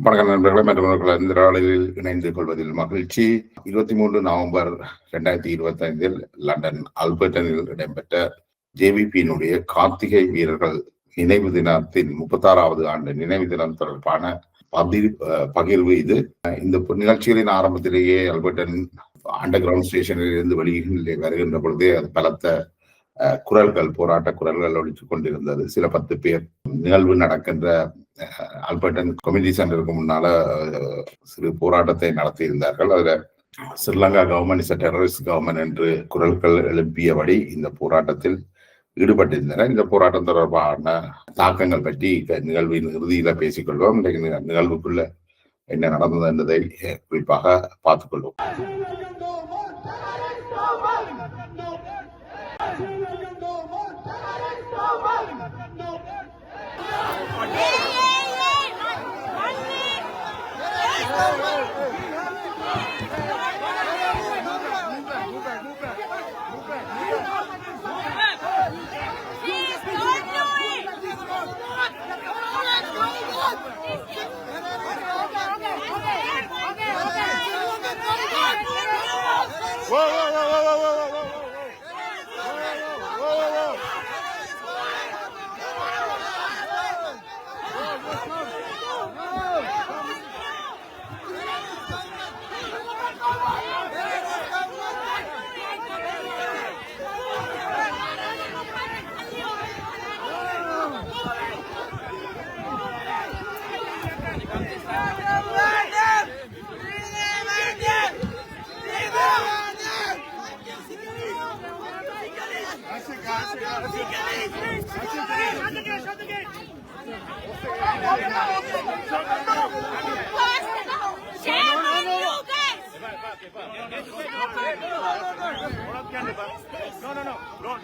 வணக்கம் நண்பர்களே, மற்றவர்கள் இந்த நாளில் இணைந்து கொள்வதில் மகிழ்ச்சி. 23 நவம்பர் 2025 லண்டன் ஆல்பர்டனில் இடம்பெற்ற ஜேவிபியினுடைய கார்த்திகை வீரர்கள் நினைவு தினத்தின் 36வது ஆண்டு நினைவு தினம் தொடர்பான பகிர்வு இது. இந்த நிகழ்ச்சிகளின் ஆரம்பத்திலேயே ஆல்பர்டன் அண்டர் கிரவுண்ட் ஸ்டேஷனில் இருந்து வெளியே வருகின்ற பொழுதே அது பலத்த குரல்கள், போராட்ட குரல்கள் ஒழித்துக் கொண்டிருந்தது. சில 10 பேர் நிகழ்வு நடக்கின்ற ஆல்பர்டன் கம்யூனிட்டி சென்டருக்கு முன்னால சிறு போராட்டத்தை நடத்தியிருந்தார்கள். அதுல Sri Lanka government is terrorist government என்று குரல்கள் எழுப்பியபடி இந்த போராட்டத்தில் ஈடுபட்டிருந்தனர். இந்த போராட்டம் தொடர்பான தாக்கங்கள் பற்றி நிகழ்வின் இறுதியில பேசிக்கொள்வோம். இன்றைக்கு நிகழ்வுக்குள்ள என்ன நடந்தது என்பதை குறிப்பாக பார்த்துக் கொள்வோம்.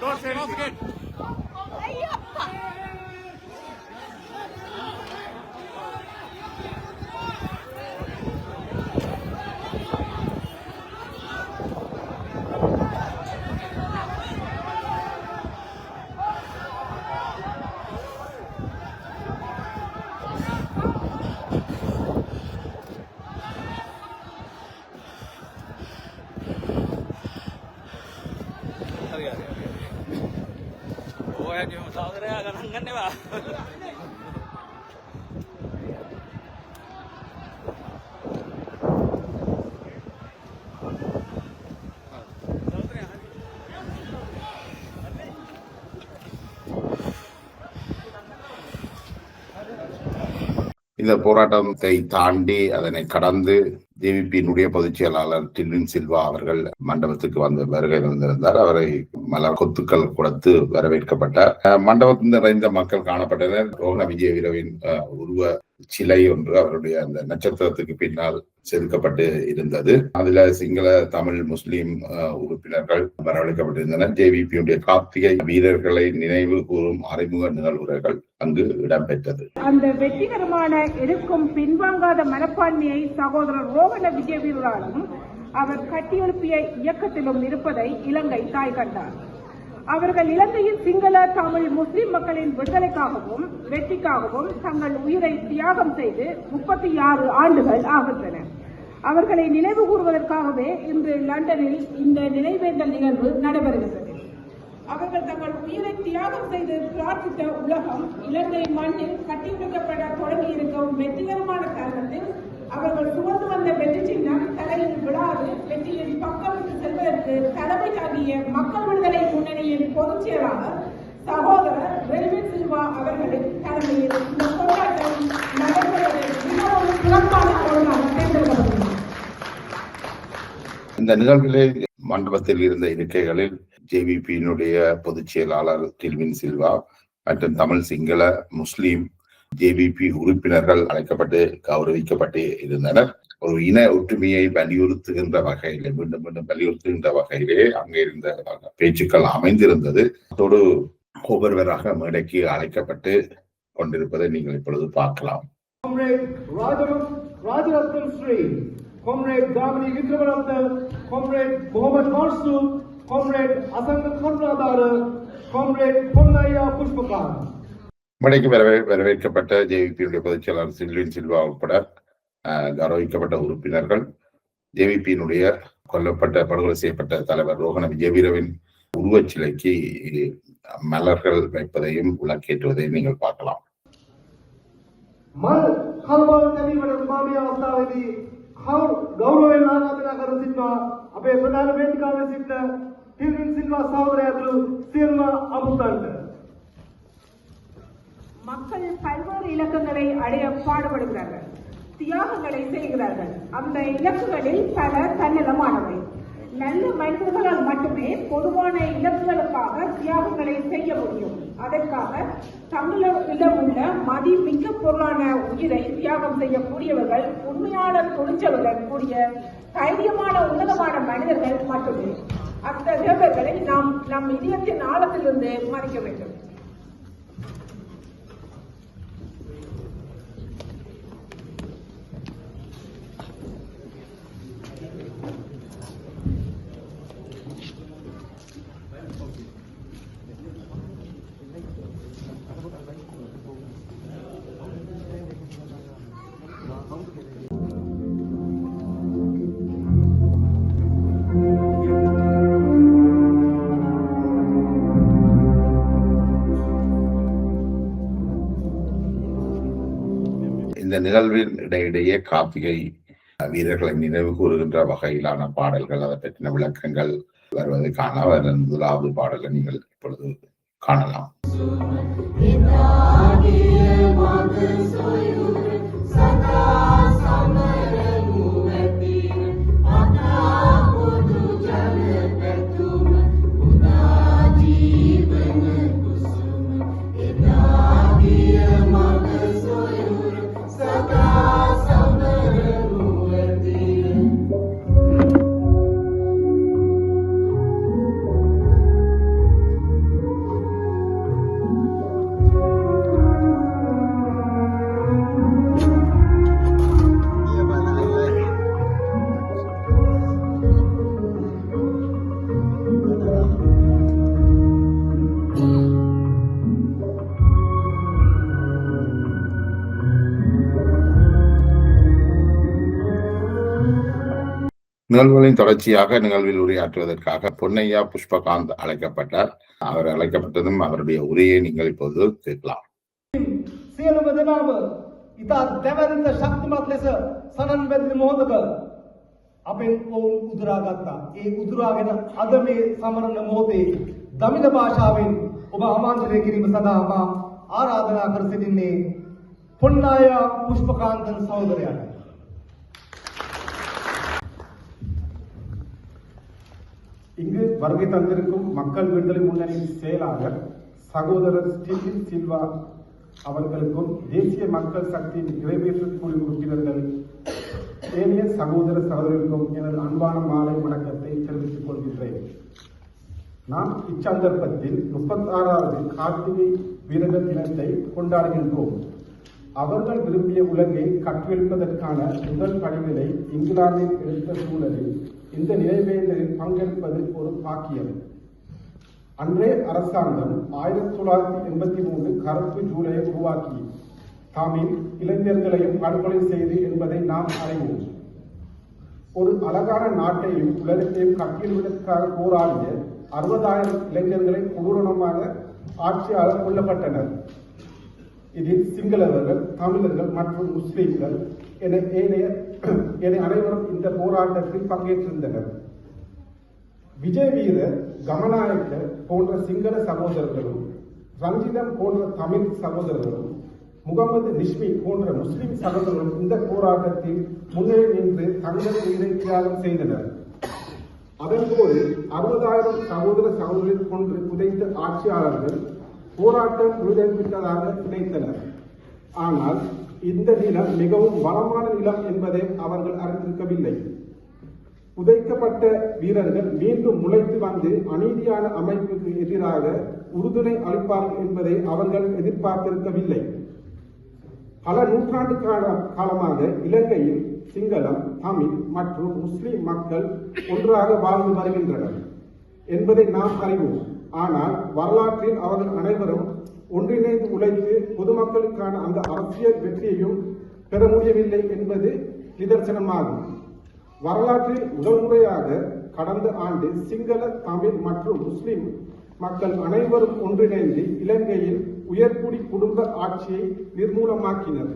Don't say anything. இந்த போராட்டத்தை தாண்டி அதனை கடந்து ஜேவிபியினுடைய பொதுச் செயலாளர் டில்வின் சில்வா அவர்கள் மண்டபத்துக்கு வருகை வந்திருந்தார். அவரை மலர் கொத்துக்கள் கொடுத்து வரவேற்கப்பட்டார். மண்டபத்தில் நிறைந்த மக்கள் காணப்பட்டனர். ரோஹண விஜயவீரவின் உருவ சிலை ஒன்று அவருடைய அந்த நட்சத்திரத்துக்கு பின்னால் செதுக்கப்பட்டு இருந்தது. அதுல சிங்கள, தமிழ், முஸ்லிம் உறுப்பினர்கள் வரவழைக்கப்பட்டிருந்தனர். ஜேவிபியுடைய கார்த்திகை வீரர்களை நினைவு கூறும் அறிமுக நிகழ்வுகள் அங்கு இடம்பெற்றது. அந்த வெற்றிகரமான எதிர்க்கும் பின்வாங்காத மனப்பான்மையை சகோதரர் ரோஹண விஜயவீரராலும் அவர் கட்டியெழுப்பிய இயக்கத்திலும் இருப்பதை இலங்கை தாய் கண்டார். அவர்கள் இலங்கையில் சிங்கள, தமிழ், முஸ்லிம் மக்களின் விடுதலைக்காகவும் வெற்றிக்காகவும் தங்கள் உயிரை தியாகம் செய்து 36 ஆண்டுகள் ஆகின்றன. அவர்களை நினைவு கூறுவதற்காகவே இன்று லண்டனில் இந்த நினைவேந்தல் நிகழ்வு நடைபெறுகிறது. அவர்கள் தங்கள் உயிரை தியாகம் செய்து பிரார்த்தித்த உலகம் இலங்கை மண்ணில் கட்டியெழுப்பப்பட தொடங்கியிருக்கும் வெற்றிகரமான தருணத்தில் அவர்கள் சுமந்து வந்த வெற்றி சின்னம் தலையில் விழாது வெற்றியின் பக்கம் செல்வதற்கு தலைமை தாங்கிய மக்கள் விடுதலை முன்னணியின் பொதுச் செயலாளர் சகோதரர் டில்வின் சில்வா அவர்களின் தலைமையில் இந்த போராட்டம் நடைபெறுவதை மிகவும் சிறப்பான பொருளாக தேர்ந்தெடுக்கப்பட்டுள்ளது. இந்த நிகழ்விலே மண்டபத்தில் இருந்த இருக்கைகளில் ஜேவிபியினுடைய பொதுச் செயலாளர் டில்வின் சில்வா மற்றும் தமிழ், சிங்கள, முஸ்லிம் ஜேவிபி உறுப்பினர்கள் அழைக்கப்பட்டு கௌரவிக்கப்பட்டு இருந்தனர். ஒரு இன ஒற்றுமையை வலியுறுத்துகின்ற வகையிலே, மீண்டும் மீண்டும் வலியுறுத்துகின்ற வகையிலே அங்கே இருந்த பேச்சுக்கள் அமைந்திருந்தது. அதோடு ஒவ்வொருவராக மேடைக்கு அழைக்கப்பட்டு கொண்டிருப்பதை நீங்கள் இப்பொழுது பார்க்கலாம். மேடைக்கு வரவேற்கப்பட்ட ஜேவிபியுடைய பொதுச் செயலாளர் டில்வின் சில்வா உட்பட கௌரவிக்கப்பட்ட உறுப்பினர்கள் ஜேவிபியினுடைய கொல்லப்பட்ட படுகொலை செய்யப்பட்ட தலைவர் ரோகண விஜயவீரவின் உருவச்சிலைக்கு மலர்கள் வைப்பதையும் விளக்கேற்றுவதையும் நீங்கள் பார்க்கலாம். மக்கள் பல்வேறு இலக்குகளை அடைய பாடுபடுகிறார்கள், தியாகங்களை செய்கிறார்கள். அந்த இலக்குகளில் பல தன்னலமானவை. நல்ல மனிதர்களால் மட்டுமே பொதுவான இலக்குகளுக்காக தியாகங்களை செய்ய முடியும். அதற்காக தங்களிடம் உள்ள மதிமிக்க பொருளான உயிரை தியாகம் செய்யக்கூடியவர்கள் உண்மையான துணிச்சலுடன் கூடிய தைரியமான உன்னதமான மனிதர்கள் மட்டுமே. அத்தகையவர்களை நாம் நம் இதயத்தின் ஆழத்திலிருந்து மதிக்க வேண்டும். இந்த நிகழ்வின் இடையிடையே கார்த்திகை வீரர்களை நினைவு கூறுகின்ற வகையிலான பாடல்கள், அதை பற்றின விளக்கங்கள் வருவதை காண முதலாவது பாடலை நீங்கள் இப்பொழுது காணலாம். நிகழ்வுகளின் தொடர்ச்சியாக நிகழ்வில் உரையாற்றுவதற்காக பொன்னையா புஷ்பகாந்த் அழைக்கப்பட்டார். அவர் அழைக்கப்பட்டதும் அவருடைய உரையை நீங்கள் இப்போது கேட்கலாம். අපෙන් ඔවුන් උදුරාගත්තා. ඒ උදුරාගෙන අද මේ සමරන මොහොතේ දමිළ භාෂාවෙන් ඔබ ආමන්ත්‍රණය කිරීම සඳහා මා ආරාධනා කර සිටින්නේ பொன்னாயா புஷ்பகாந்தன் சகோதரர். இங்கு வருகை தந்திருக்கும் மக்கள் விடுதலை முன்னணியின் செயலாளர் சகோதரர் ஸ்டீஃபன் சில்வா அவர்களுக்கும் தேசிய மக்கள் சக்தியின் நிறைவேற்று குழு உறுப்பினர்கள் ஏனைய சகோதர சகோதரர்களுக்கும் எனது அன்பான மாலை வணக்கத்தை தெரிவித்துக் கொள்கின்றேன். நாம் இச்சந்தர்ப்பத்தில் 36வது கார்த்திகை வீரர்கள் தினத்தை கொண்டாடுகின்றோம். அவர்கள் விரும்பிய உலகை கற்றுயெழுப்பதற்கான முதல் படிகளை இங்கிலாந்தில் எடுத்த சூழலில் இந்த நினைவேந்தலில் பங்கெடுப்பது ஒரு பாக்கியம். அன்றைய அரசாங்கம் 1983 கருப்பு ஜூலையை உருவாக்கி தமிழ் இளைஞர்களையும் படுகொலை செய்து என்பதை நாம் அறிவோம். ஒரு அழகான நாட்டையும் உலகத்தையும் கட்டியெழுப்பதற்காக போராடிய 60,000 இளைஞர்களை கொடூரமாக ஆட்சியாளர் கொல்லப்பட்டனர். இதில் சிங்களவர்கள், தமிழர்கள் மற்றும் முஸ்லிம்கள் என அனைவரும் இந்த போராட்டத்தில் பங்கேற்றிருந்தனர். விஜய் வீரர், கமநாயக்க போன்ற சிங்கள சகோதரர்களும், ரஞ்சிதம் போன்ற தமிழ் சகோதரர்களும், முகமது நிஷ்மி போன்ற முஸ்லிம் சகோதரர்களும் இந்த போராட்டத்தில் முன்னேறி நின்று தங்கள் உயிரை தியாகம் செய்தனர். அதன்போது 60,000 சகோதர சகோதரர்களை கொன்று புதைத்த ஆட்சியாளர்கள் போராட்டம் முழுமைப்பட்டதாக நினைத்தனர். ஆனால் இந்த நிலம் மிகவும் வளமான நிலம் என்பதை அவர்கள் அறிந்திருக்கவில்லை. புதைக்கப்பட்ட வீரர்கள் மீண்டும் முளைத்து வந்து அநீதியான அமைப்புக்கு எதிராக உறுதுணை அளிப்பார்கள் என்பதை அவர்கள் எதிர்பார்த்திருக்கவில்லை. பல நூற்றாண்டு காலமாக இலங்கையில் சிங்களம், தமிழ் மற்றும் முஸ்லிம் மக்கள் ஒன்றாக வாழ்ந்து வருகின்றனர் என்பதை நாம் அறிவோம். ஆனால் வரலாற்றில் அவர்கள் அனைவரும் ஒன்றிணைந்து உழைத்து பொதுமக்களுக்கான அந்த அரசியல் வெற்றியையும் பெற முடியவில்லை என்பது நிதர்சனமாகும். வரலாற்றில் முதல் முறையாக கடந்த ஆண்டு சிங்கள, தமிழ் மற்றும் முஸ்லிம் மக்கள் அனைவரும் ஒன்றிணைந்து இலங்கையில் உயர்குடி குடும்ப ஆட்சியை நிர்மூலமாக்கினர்.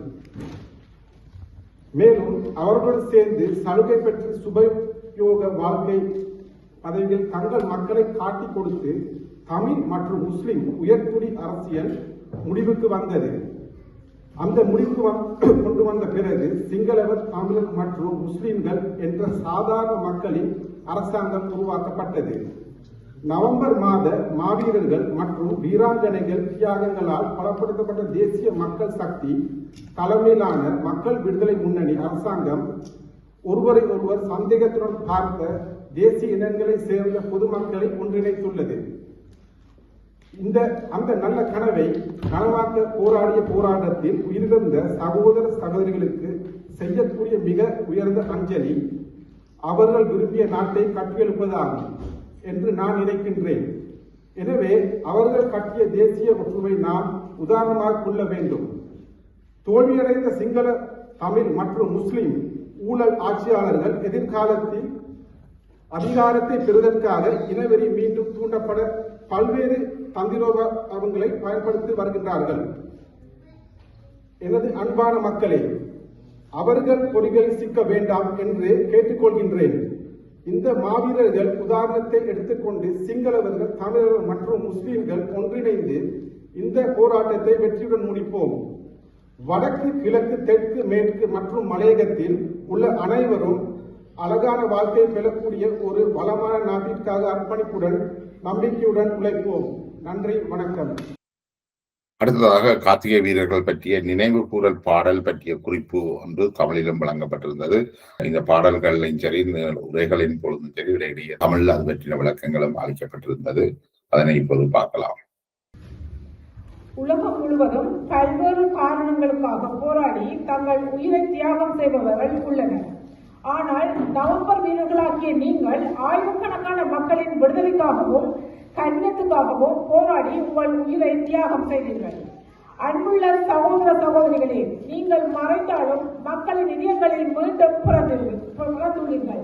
மேலும் அவர்களுடன் சேர்ந்து சலுகை பெற்று சுபயோக வாழ்க்கை பதவியில் தங்கள் மக்களை காட்டிக் கொடுத்து தமிழ் மற்றும் முஸ்லிம் உயர்குடி அரசியல் முடிவுக்கு வந்தது. அந்த முடிவுக்கு கொண்டு வந்த பிறகு சிங்களவர், தமிழர் மற்றும் முஸ்லிம்கள் என்ற சாதாரண மக்களின் அரசாங்கம் உருவாக்கப்பட்டது. நவம்பர் மாத மாவீரர்கள் மற்றும் வீராங்கனைகள் தியாகங்களால் பலப்படுத்தப்பட்ட தேசிய மக்கள் சக்தி தலைமையிலான மக்கள் விடுதலை முன்னணி அரசாங்கம் ஒருவரை ஒருவர் சந்தேகத்துடன் பார்த்த தேசிய இனங்களை சேர்ந்த பொதுமக்களை ஒன்றிணைத்துள்ளது. அந்த நல்ல கனவை நனவாக்க போராடிய போராட்டத்தில் உயிரிழந்த சகோதர சகோதரிகளுக்கு செய்யக்கூடிய மிக உயர்ந்த அஞ்சலி அவர்கள் விரும்பிய நாட்டை கட்டியெழுப்பதாகும் என்று நான் நினைக்கின்றேன். எனவே அவர்கள் கட்டிய தேசிய ஒற்றுமை நாம் உதாரணமாக கொள்ள வேண்டும். தோல்வியடைந்த சிங்கள, தமிழ் மற்றும் முஸ்லிம் ஊழல் ஆட்சியாளர்கள் எதிர்காலத்தில் அதிகாரத்தை பெறுவதற்காக இனவெறி மீண்டும் தூண்டப்பட பல்வேறு தந்திரோபாயங்களை பயன்படுத்தி வருகின்றார்கள். எனது அன்பான மக்களே, அவர்கள் பொறிகளில் சிக்க வேண்டாம் என்று கேட்டுக்கொள்கின்றேன். இந்த மாவீரர்கள் உதாரணத்தை எடுத்துக்கொண்டு சிங்களவர்கள், தமிழர்கள் மற்றும் முஸ்லிம்கள் ஒன்றிணைந்து இந்த போராட்டத்தை வெற்றியுடன் முடிப்போம். வடக்கு, கிழக்கு, தெற்கு, மேற்கு மற்றும் மலையகத்தில் உள்ள அனைவரும் அழகான வாழ்க்கை பெறக்கூடிய ஒரு வளமான நாட்டிற்காக அர்ப்பணிப்புடன் நம்பிக்கையுடன் உழைப்போம். நன்றி, வணக்கம். அடுத்ததாக கார்த்திகை வீரர்கள் பற்றிய நினைவு கூறல் பாடல் பற்றிய குறிப்பு ஒன்று தமிழிலும் வழங்கப்பட்டிருந்தது. இந்த பாடல்களின் சரி, உரைகளின் பொழுதும் சரி, இடையிடையே தமிழில் அது பற்றின விளக்கங்களும் அளிக்கப்பட்டிருந்தது. அதனை இப்போது பார்க்கலாம். உலகம் முழுவதும் பல்வேறு காரணங்களுக்காக போராடி தங்கள் உயிரை தியாகம் செய்பவர்கள் உள்ளனர். ஆனால் நவம்பர் வீரர்களாகிய நீங்கள் ஆயிரக்கணக்கான மக்களின் விடுதலைக்காகவும் கண்ணியத்துக்காகவும் போராடி உங்கள் உயிரை தியாகம் செய்தீர்கள். அன்புள்ள சகோதர சகோதரிகளே, நீங்கள் மறைந்தாலும் மக்களின் இதயங்களில் மீண்டும் பிறந்துள்ளீர்கள்.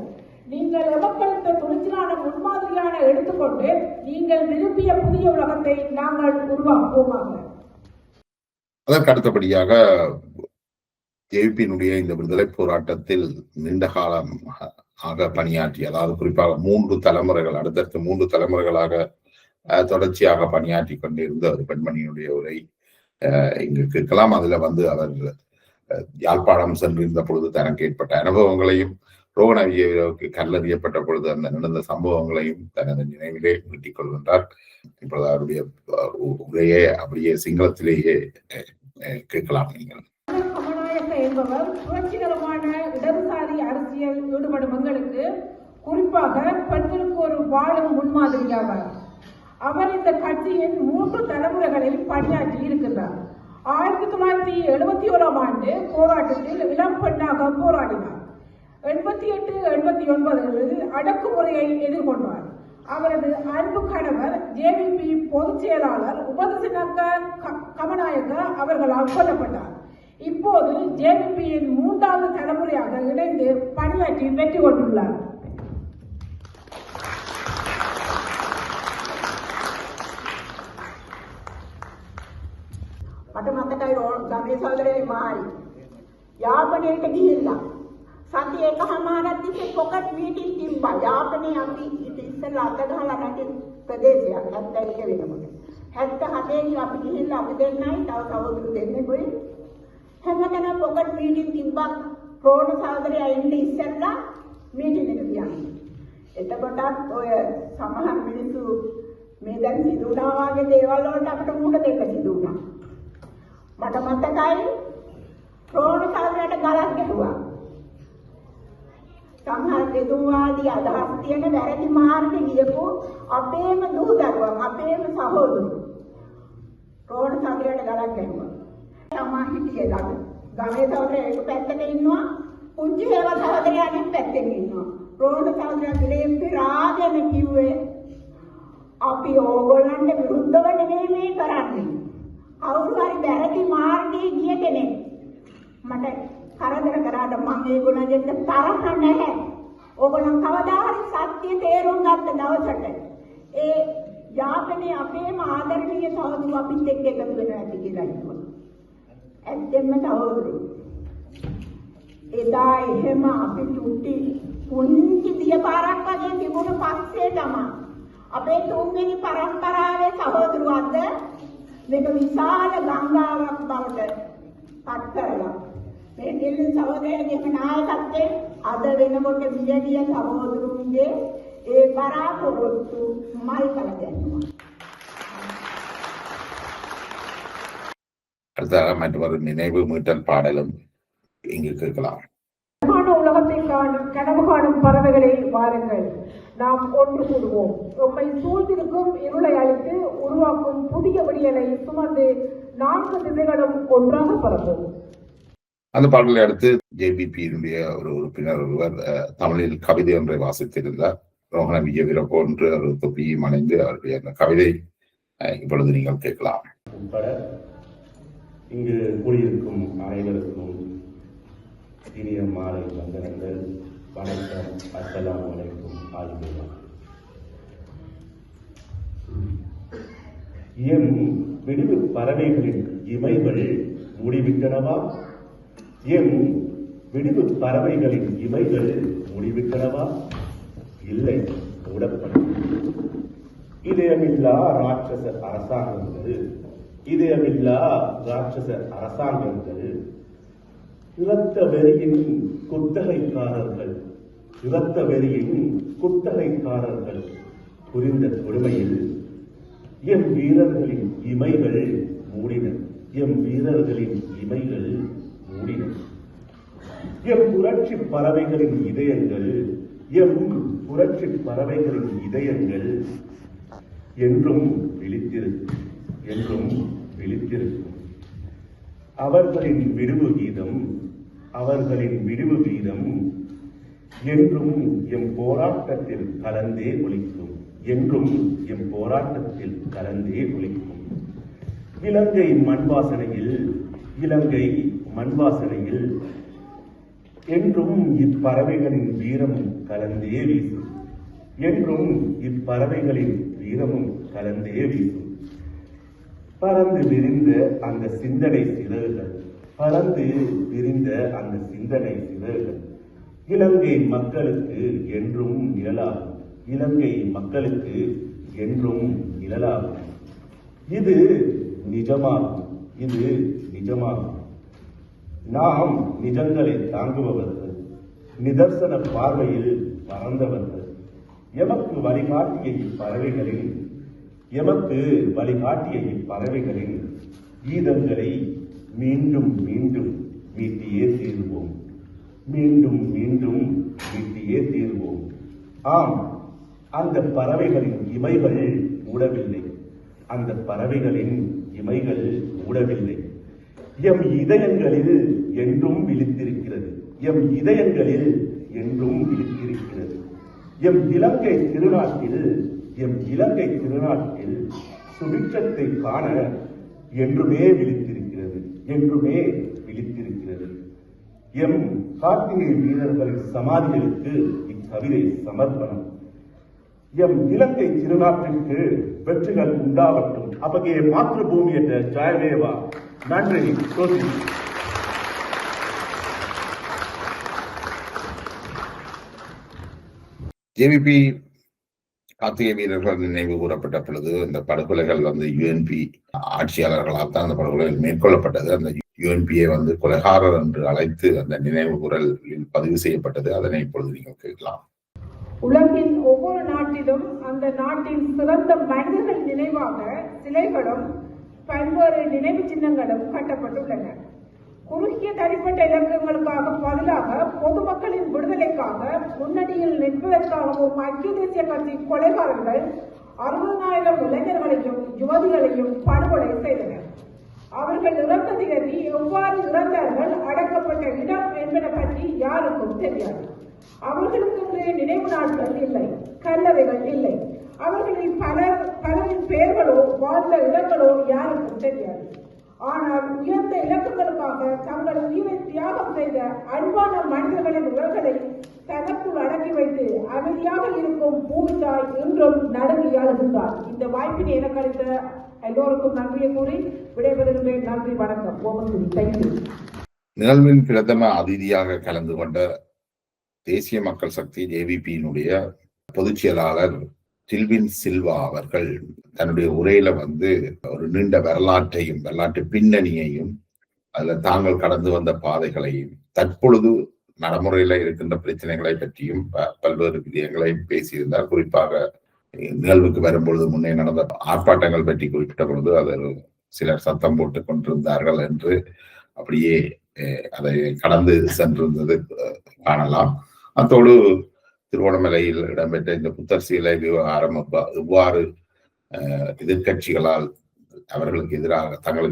நீங்கள் எமக்களித்த துணிச்சலான முன்மாதிரியான எடுத்துக்கொண்டு நீங்கள் விரும்பிய புதிய உலகத்தை நாங்கள் உருவாக்குவோமாக. அதற்கு அடுத்தபடியாக ஜேவிபியினுடைய இந்த விடுதலை போராட்டத்தில் நீண்ட காலம் பணியாற்றி, அதாவது குறிப்பாக 3 தலைமுறைகள், அடுத்தடுத்த 3 தலைமுறைகளாக தொடர்ச்சியாக பணியாற்றி கொண்டிருந்த ஒரு பெண்மணியினுடைய உரை இங்கு கேட்கலாம். அதுல அவர் யாழ்ப்பாணம் சென்றிருந்த பொழுது தனக்கு ஏற்பட்ட அனுபவங்களையும், ரோகண விஜயவுக்கு கல்லறியப்பட்ட பொழுது அந்த நடந்த சம்பவங்களையும் தனது நினைவிலே மீட்டிக் கொள்கின்றார். இப்பொழுது அவருடைய உரையே அப்படியே சிங்களத்திலேயே கேட்கலாம். நீங்கள் என்பவர் புரட்சிகரமான இடதுசாரி அரசியல் ஈடுபடும் எங்களுக்கு, குறிப்பாக பெண்களுக்கு ஒரு வாழும் முன்மாதிரியாவார். அவர் இந்த கட்சியின் 3 தலைமுறைகளில் பணியாற்றி இருக்கின்றார். 1971 ஆண்டு போராட்டத்தில் இளம் பெண்ணாக போராடினார். 88-89 அடக்குமுறையை எதிர்கொண்டார். அவரது அன்பு கணவர் ஜேவிபி பொதுச் செயலாளர் உபதசினக்க கமநாயக்க அவர்களால் கொல்லப்பட்டார். இப்போது ஜேவிபியின் 3வது தலைமுறையாக இணைந்து பணியாற்றி வெற்றி கொண்டுள்ளார். මට මතකයි ගමේ සහෝදරයයි මායි යාපනයට ගිහිල්ලා සති එකමාරක් තිස්සේ පොකට් මීටින් තිබ්බා. යාපනයේ අපි ඉතින් ඉස්සෙල්ලා අත ගහලා නැති ප්‍රදේශයක් 71 වෙනකොට 77 දී අපි ගිහිල්ලා අපි දෙන්නයි තව සහෝදරු දෙන්නෙකුයි හැමතැනම පොකට් මීටින් තිබ්බා. ප්‍රෝණ සහෝදරයා ඉන්නේ ඉස්සෙල්ලා මීටින් එක තියන්නේ. එතකොටත් ඔය සමහර මිනිස්සු මේ දැන් සිදුනා වගේ දේවල් වලට අපිට මුහුණ දෙන්න සිදු වුණා. මට මතකයි ප්‍රෝණ සහෝදරයාට ගලක් ගැහුවා. සමහර දෙදුවාදී අදහස් තියෙන වැරදි මාර්ගෙ ගියපු අපේම දූ දරුවන්, අපේම සහෝදරු ප්‍රෝණ සහෝදරයාට ගලක් ගැහුවා. තමා හිටියේ ළඟ. ගමේ සහෝදරයා එක පැත්තක ඉන්නවා, පුංචි හේව සහෝදරයා අනිත් පැත්තෙන් ඉන්නවා. ප්‍රෝණ සහෝදරයා ගලේ පිරාගෙන කිව්වේ අපි ඕගොල්ලන්ට විරුද්ධව නෙමෙයි මේ කරන්නේ. කවුරු හරි වැරදි මාර්ගයේ ගිය කෙනෙක් මට කරදර කරාට මම ඒගොල්ලන්ට තරහ නැහැ. ඕගොල්ලන් කවදා හරි සත්‍ය තේරුම් ගත්ත දවසට ඒ යාපනයේ අපේම ආදරණීය සහෝදරු අපිත් එක්ක එකතු වෙනවා ඇති කියලා හිතුවා. ඇත්තෙන්ම සහෝදරු. එදා එහෙම අපි තුටි පුංචි දියපාරක් වගේ තිබුණු පස්සේ තමයි අපේ තුන්වෙනි පරම්පරාවේ සහෝදරු අද මේක විශාල ගංගාවක් බවට පත් කරලා මේ දෙල්ලන් සහෝදරයන්ගේ නායකත්වයෙන් අද වෙනකොට විජේලිය සහෝදරුන්ගේ ඒ බලාපොරොත්තු මල් කළ දෙන්නවා. அடுத்ததாக மற்றொரு நினைவு மீட்டல் பாடலும் இங்கு கேட்கலாம். உலகத்தை காணும் கனவு காணும் பறவைகளை வாருங்கள், நாம் ஒன்று கூடுவோம். உம்மை சூழ்ந்திருக்கும் இருளை அழித்து உருவாக்கும் புதிய விடியலை சுமந்து 4 திசைகளும் ஒன்றாக பறப்போம். அந்த பாடலை அடுத்து ஜேபிபியினுடைய ஒரு உறுப்பினர் ஒருவர் தமிழில் கவிதை ஒன்றை வாசித்திருந்தார். ரோஹண விஜயவீர போன்று ஒரு தொப்பியும் அணைந்து அவருடைய அந்த கவிதை இப்பொழுது நீங்கள் கேட்கலாம். உட்பட இங்கு கூடியிருக்கும் அனைவருக்கும் இனிய மாலை வந்தனங்கள். வணக்கம். அஸ்ஸலாமு அலைக்கும். ஆலிமுல்லா. எம் விடுவு பறவைகளின் இமைகள் மூடிவிட்டனவா? எம் விடுவு பறவைகளின் இமைகள் மூடிவிட்டனவா? இல்லை, மூடப்படும். இதயமில்லா ராட்சச அரசாங்கங்கள், இதயமில்லா ராட்சச அரசாங்கங்கள், இரத்த வெறியின் குத்தகைக்காரர்கள், இரத்த வெறியின் குத்தகைக்காரர்கள் புரிந்த கொடுமையில் எம் வீரர்களின் இமைகள் மூடின. எம் வீரர்களின் இமைகள் மூடின. எம் புரட்சி பறவைகளின் இதயங்கள், எம் புரட்சி பறவைகளின் இதயங்கள் என்றும் விழித்திருக்கும், என்றும் விழித்திருக்கும். அவர்களின் விடுவு கீதம், அவர்களின் விடுவு கீதம் என்றும் எம் போராட்டத்தில் கலந்தே ஒலிக்கும், என்றும் எம் போராட்டத்தில் கலந்தே ஒலிக்கும். இலங்கை மண்வாசனையில், இலங்கை மண்வாசனையில் என்றும் இப்பறவைகளின் வீரமும் கலந்தே வீசும், என்றும் இப்பறவைகளின் வீரமும் கலந்தே வீசும். பறந்து விரிந்த அந்த சிந்தனை சிறகுகள், பறந்து விரிந்த அந்த சிந்தனை சிறகுகள் இலங்கை மக்களுக்கு என்றும் நிழலாகும், இலங்கை மக்களுக்கு என்றும் நிழலாகும். இது நிஜமாகும், இது நிஜமாகும். நாம் நிஜங்களை தாங்குபவர்கள், நிதர்சன பார்வையில் பறந்தவர்கள். எமக்கு வழிகாட்டிய இப்பறவைகளின், எமக்கு வழிகாட்டிய இப்பறவைகளின் கீதங்களை மீண்டும் மீண்டும் மீட்டியே தீர்வோம், மீண்டும் மீண்டும் மீட்டியே தீர்வோம். ஆம், அந்த பறவைகளின் இமைகள் மூடவில்லை, அந்த பறவைகளின் இமைகள் மூடவில்லை. எம் இதயங்களில் என்றும் விழித்திருக்கிறது, எம் இதயங்களில் என்றும் விழித்திருக்கிறது. எம் இலங்கை திருநாட்டில், எம் இலங்கை திருநாட்டில் சுபிட்சத்தை காண என்றுமே விழித்திருக்கிறது, என்றுமே விழித்திருக்கிறது. எம் கார்த்திகை வீரர்களின் சமாதிகளுக்கு இக்கவிதை சமர்ப்பணம். எம் இலங்கை திருநாட்டிற்கு வெற்றிகள் உண்டாகட்டும். அப்பகே மாத்ருபூமி என்ற ஜெயதேவா. நன்றி. ஜேவிபி கார்த்திகை வீரர்கள் நினைவு கூறப்பட்ட பொழுது இந்த படுகொலைகள் யுஎன்பி ஆட்சியாளர்களால் தான் அந்த படுகொலைகள் மேற்கொள்ளப்பட்டது. அந்த யுஎன்பியை கொலைகாரர் என்று அழைத்து அந்த நினைவு குரலில் பதிவு செய்யப்பட்டது. அதனை இப்பொழுது நீங்கள் கேட்கலாம். உலகின் ஒவ்வொரு நாட்டிலும் அந்த நாட்டின் சிறந்த மனிதர்கள் நினைவாக சிலைகளும் பல்வேறு நினைவு சின்னங்களும் கட்டப்பட்டுள்ளன. குறுகிய தனிப்பட்ட இலக்கங்களுக்காக பதிலாக பொதுமக்களின் விடுதலைக்காக முன்னணியில் நிற்பதற்காகவும் ஐக்கிய தேசிய கட்சி கொலைகாரர்கள் 60,000 இளைஞர்களையும் யுவதிகளையும் படுகொலை செய்தனர். அவர்கள் இறந்த திகதி, எவ்வாறு இறந்தார்கள், அடக்கப்பட்ட இடம் என்பன பற்றி யாருக்கும் தெரியாது. அவர்களுக்கு நினைவு நாட்கள் இல்லை, கல்லறைகள் இல்லை. அவர்களில் பலரின் பெயர்களோ வாழ்ந்த இடங்களோ யாருக்கும் தெரியாது. ஆனால் உயர்ந்த இலக்குகளுக்காக தங்கள் உயிரை தியாகம் செய்த அன்பான மனிதர்களின் உறவுகளை தனக்குள் அடக்கி வைத்து அமைதியாக இருக்கும் பூமித்தாய் இன்றும் நடுங்கி அழுகின்றார். இந்த வாய்ப்பினை எனக்கு அளித்த எல்லோருக்கும் நன்றியை கூறி விடைபெறுகிறேன். நன்றி, வணக்கம். தேங்க்யூ. நிகழ்வின் பிரதம அதிதியாக கலந்து கொண்ட தேசிய மக்கள் சக்தி JVP-யினுடைய பொதுச் செயலாளர் டில்வின் சில்வா அவர்கள் தன்னுடைய உரையில ஒரு நீண்ட வரலாற்று பின்னணியையும் அதுல தாங்கள் கடந்து வந்த பாதைகளையும் தற்பொழுது நடைமுறையில இருக்கின்ற பிரச்சனைகளை பற்றியும் பல்வேறு விடயங்களையும் பேசியிருந்தார். குறிப்பாக நிகழ்வுக்கு வரும்பொழுது முன்னே நடந்த ஆர்ப்பாட்டங்கள் பற்றி குறிப்பிட்ட பொழுது அதில் சிலர் சத்தம் போட்டுக் கொண்டிருந்தார்கள் என்று அப்படியே அதை கடந்து சென்றிருந்தது காணலாம். அத்தோடு திருவோணமலையில் இடம்பெற்ற இந்த புத்தர் சீலை விவகாரம் எவ்வாறு எதிர்கட்சிகளால் தங்களுக்கு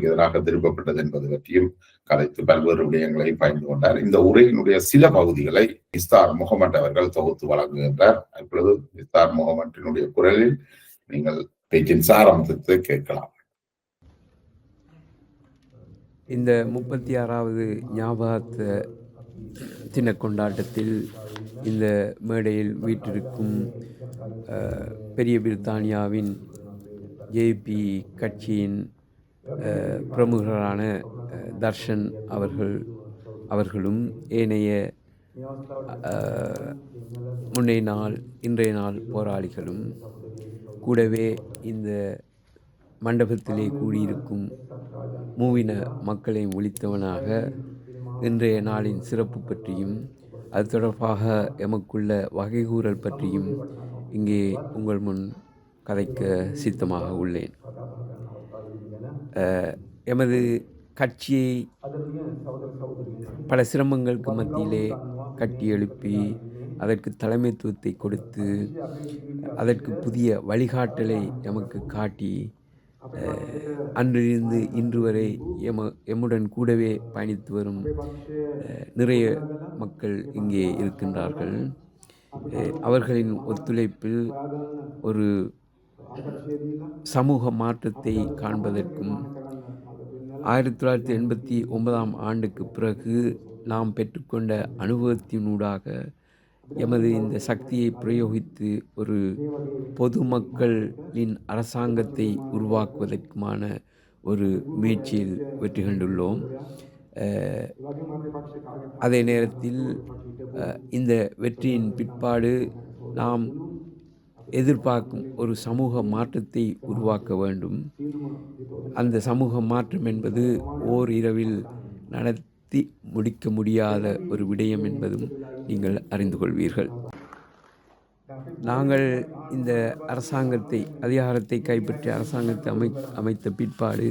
எதிராக திருப்பப்பட்டது என்பது பற்றியும் கதைத்து பல்வேறு விடயங்களை பகிர்ந்து கொண்டார். இந்த உரையினுடைய சில பகுதிகளை இஸ்தார் முகமட் அவர்கள் தொகுத்து வழங்குகின்றார். இப்பொழுது இஸ்தார் முகமட்டினுடைய குரலில் நீங்கள் பேச்சின் சாராம்சத்தை கேட்கலாம். இந்த 36வது ஞாபக தின கொண்டாட்டத்தில் இந்த மேடையில் வீற்றிருக்கும் பெரிய பிரித்தானியாவின் JVP கட்சியின் பிரமுகரான தர்ஷன் அவர்களும் ஏனைய இன்றைய நாள் போராளிகளும் கூடவே இந்த மண்டபத்திலே கூடியிருக்கும் மூவின மக்களையும் ஒழித்தவனாக இன்றைய நாளின் சிறப்பு பற்றியும் அது தொடர்பாக எமக்குள்ள வகைகூறல் பற்றியும் இங்கே உங்கள் முன் கதைக்க சித்தமாக உள்ளேன். எமது கட்சியை பல சிரமங்களுக்கு மத்தியிலே கட்டி எழுப்பி அதற்கு தலைமைத்துவத்தை கொடுத்து அதற்கு புதிய வழிகாட்டலை எமக்கு காட்டி அன்றிலிருந்து இன்று வரை எம்முடன் கூடவே பயணித்து வரும் நிறைய மக்கள் இங்கே இருக்கின்றார்கள். அவர்களின் ஒத்துழைப்பில் ஒரு சமூக மாற்றத்தை காண்பதற்கும் 1989ஆம் ஆண்டுக்கு பிறகு நாம் பெற்றுக்கொண்ட அனுபவத்தினூடாக எமது இந்த சக்தியை பிரயோகித்து ஒரு பொதுமக்களின் அரசாங்கத்தை உருவாக்குவதற்குமான ஒரு முயற்சியில் வெற்றி கண்டுள்ளோம். அதே நேரத்தில் இந்த வெற்றியின் பிற்பாடு நாம் எதிர்பார்க்கும் ஒரு சமூக மாற்றத்தை உருவாக்க வேண்டும். அந்த சமூக மாற்றம் என்பது ஓரிரவில் நடத்தி முடிக்க முடியாத ஒரு விடயம் என்பதும் நீங்கள் அறிந்து கொள்வீர்கள். நாங்கள் இந்த அதிகாரத்தை கைப்பற்றிய அரசாங்கத்தை அமைத்த பிற்பாடு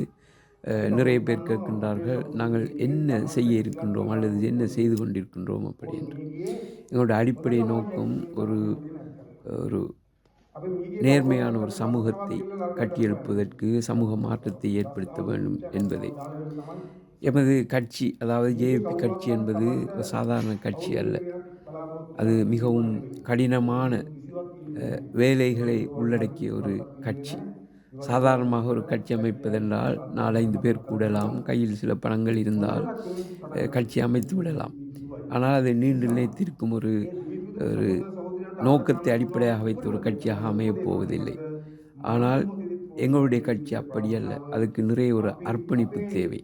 நிறைய பேர் கேட்கின்றார்கள், நாங்கள் என்ன செய்ய இருக்கின்றோம் அல்லது என்ன செய்து கொண்டிருக்கின்றோம் அப்படி என்று. எங்களுடைய அடிப்படை நோக்கம் ஒரு நேர்மையான ஒரு சமூகத்தை கட்டியெழுப்பதற்கு, சமூக மாற்றத்தை ஏற்படுத்த வேண்டும் என்பதை. எமது கட்சி, அதாவது JVP கட்சி என்பது ஒரு சாதாரண கட்சி அல்ல. அது மிகவும் கடினமான வேலைகளை உள்ளடக்கிய ஒரு கட்சி. சாதாரணமாக ஒரு கட்சி அமைப்பதென்றால் 4-5 பேர் கூடலாம், கையில் சில பணங்கள் இருந்தால் கட்சி அமைத்து விடலாம். ஆனால் அதை நீண்டு நிலைத்திருக்கும் ஒரு நோக்கத்தை அடிப்படையாக வைத்த ஒரு கட்சியாக அமையப் போவதில்லை. ஆனால் எங்களுடைய கட்சி அப்படி அல்ல. அதுக்கு நிறைய ஒரு அர்ப்பணிப்பு தேவை.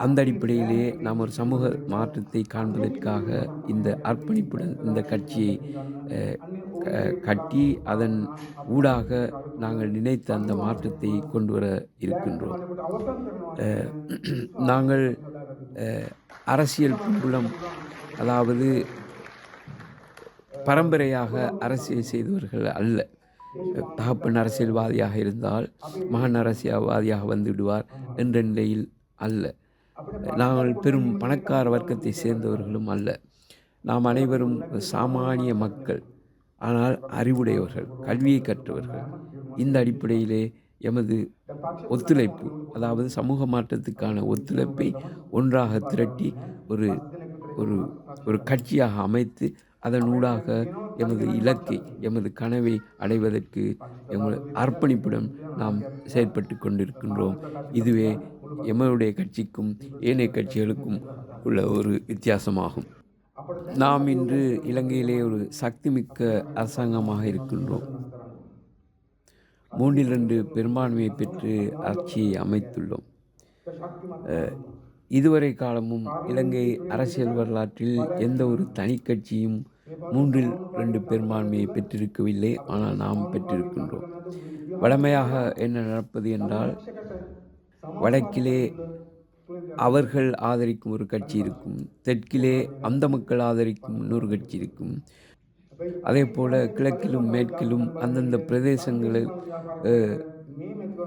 அந்த அடிப்படையிலே நாம் ஒரு சமூக மாற்றத்தை காண்பதற்காக இந்த அர்ப்பணிப்புடன் இந்த கட்சியை கட்டி அதன் ஊடாக நாங்கள் நினைத்த அந்த மாற்றத்தை கொண்டு வர இருக்கின்றோம். நாங்கள் அரசியல் பின்புலம், அதாவது பரம்பரையாக அரசியல் செய்தவர்கள் அல்ல. தகப்பன் அரசியல்வாதியாக இருந்தால் மகன் அரசியல்வாதியாக வந்துவிடுவார் என்ற நிலையில் அல்ல. நாங்கள் பெரும் பணக்கார வர்க்கத்தை சேர்ந்தவர்களும் அல்ல. நாம் அனைவரும் சாமானிய மக்கள், ஆனால் அறிவுடையவர்கள், கல்வியை கற்றவர்கள். இந்த அடிப்படையிலே எமது ஒத்துழைப்பு, அதாவது சமூக மாற்றத்துக்கான ஒத்துழைப்பை ஒன்றாக திரட்டி ஒரு கட்சியாக அமைத்து அதன் ஊடாக எமது இலக்கை, எமது கனவை அடைவதற்கு எமது அர்ப்பணிப்புடன் நாம் செயற்பட்டு கொண்டிருக்கின்றோம். இதுவே எமனுடைய கட்சிக்கும் ஏனைய கட்சிகளுக்கும் உள்ள ஒரு வித்தியாசமாகும். நாம் இன்று இலங்கையிலே ஒரு சக்திமிக்க அரசாங்கமாக இருக்கின்றோம். 3/2 பெரும்பான்மையை பெற்று ஆட்சியை அமைத்துள்ளோம். இதுவரை காலமும் இலங்கை அரசியல் வரலாற்றில் எந்த ஒரு தனி கட்சியும் 3/2 பெரும்பான்மையை பெற்றிருக்கவில்லை. ஆனால் நாம் பெற்றிருக்கின்றோம். வழமையாக என்ன நடப்பது என்றால், வடக்கிலே அவர்கள் ஆதரிக்கும் ஒரு கட்சி இருக்கும், தெற்கிலே அந்த மக்கள் ஆதரிக்கும் இன்னொரு கட்சி இருக்கும். அதே போல கிழக்கிலும் மேற்கிலும் அந்தந்த பிரதேசங்களில்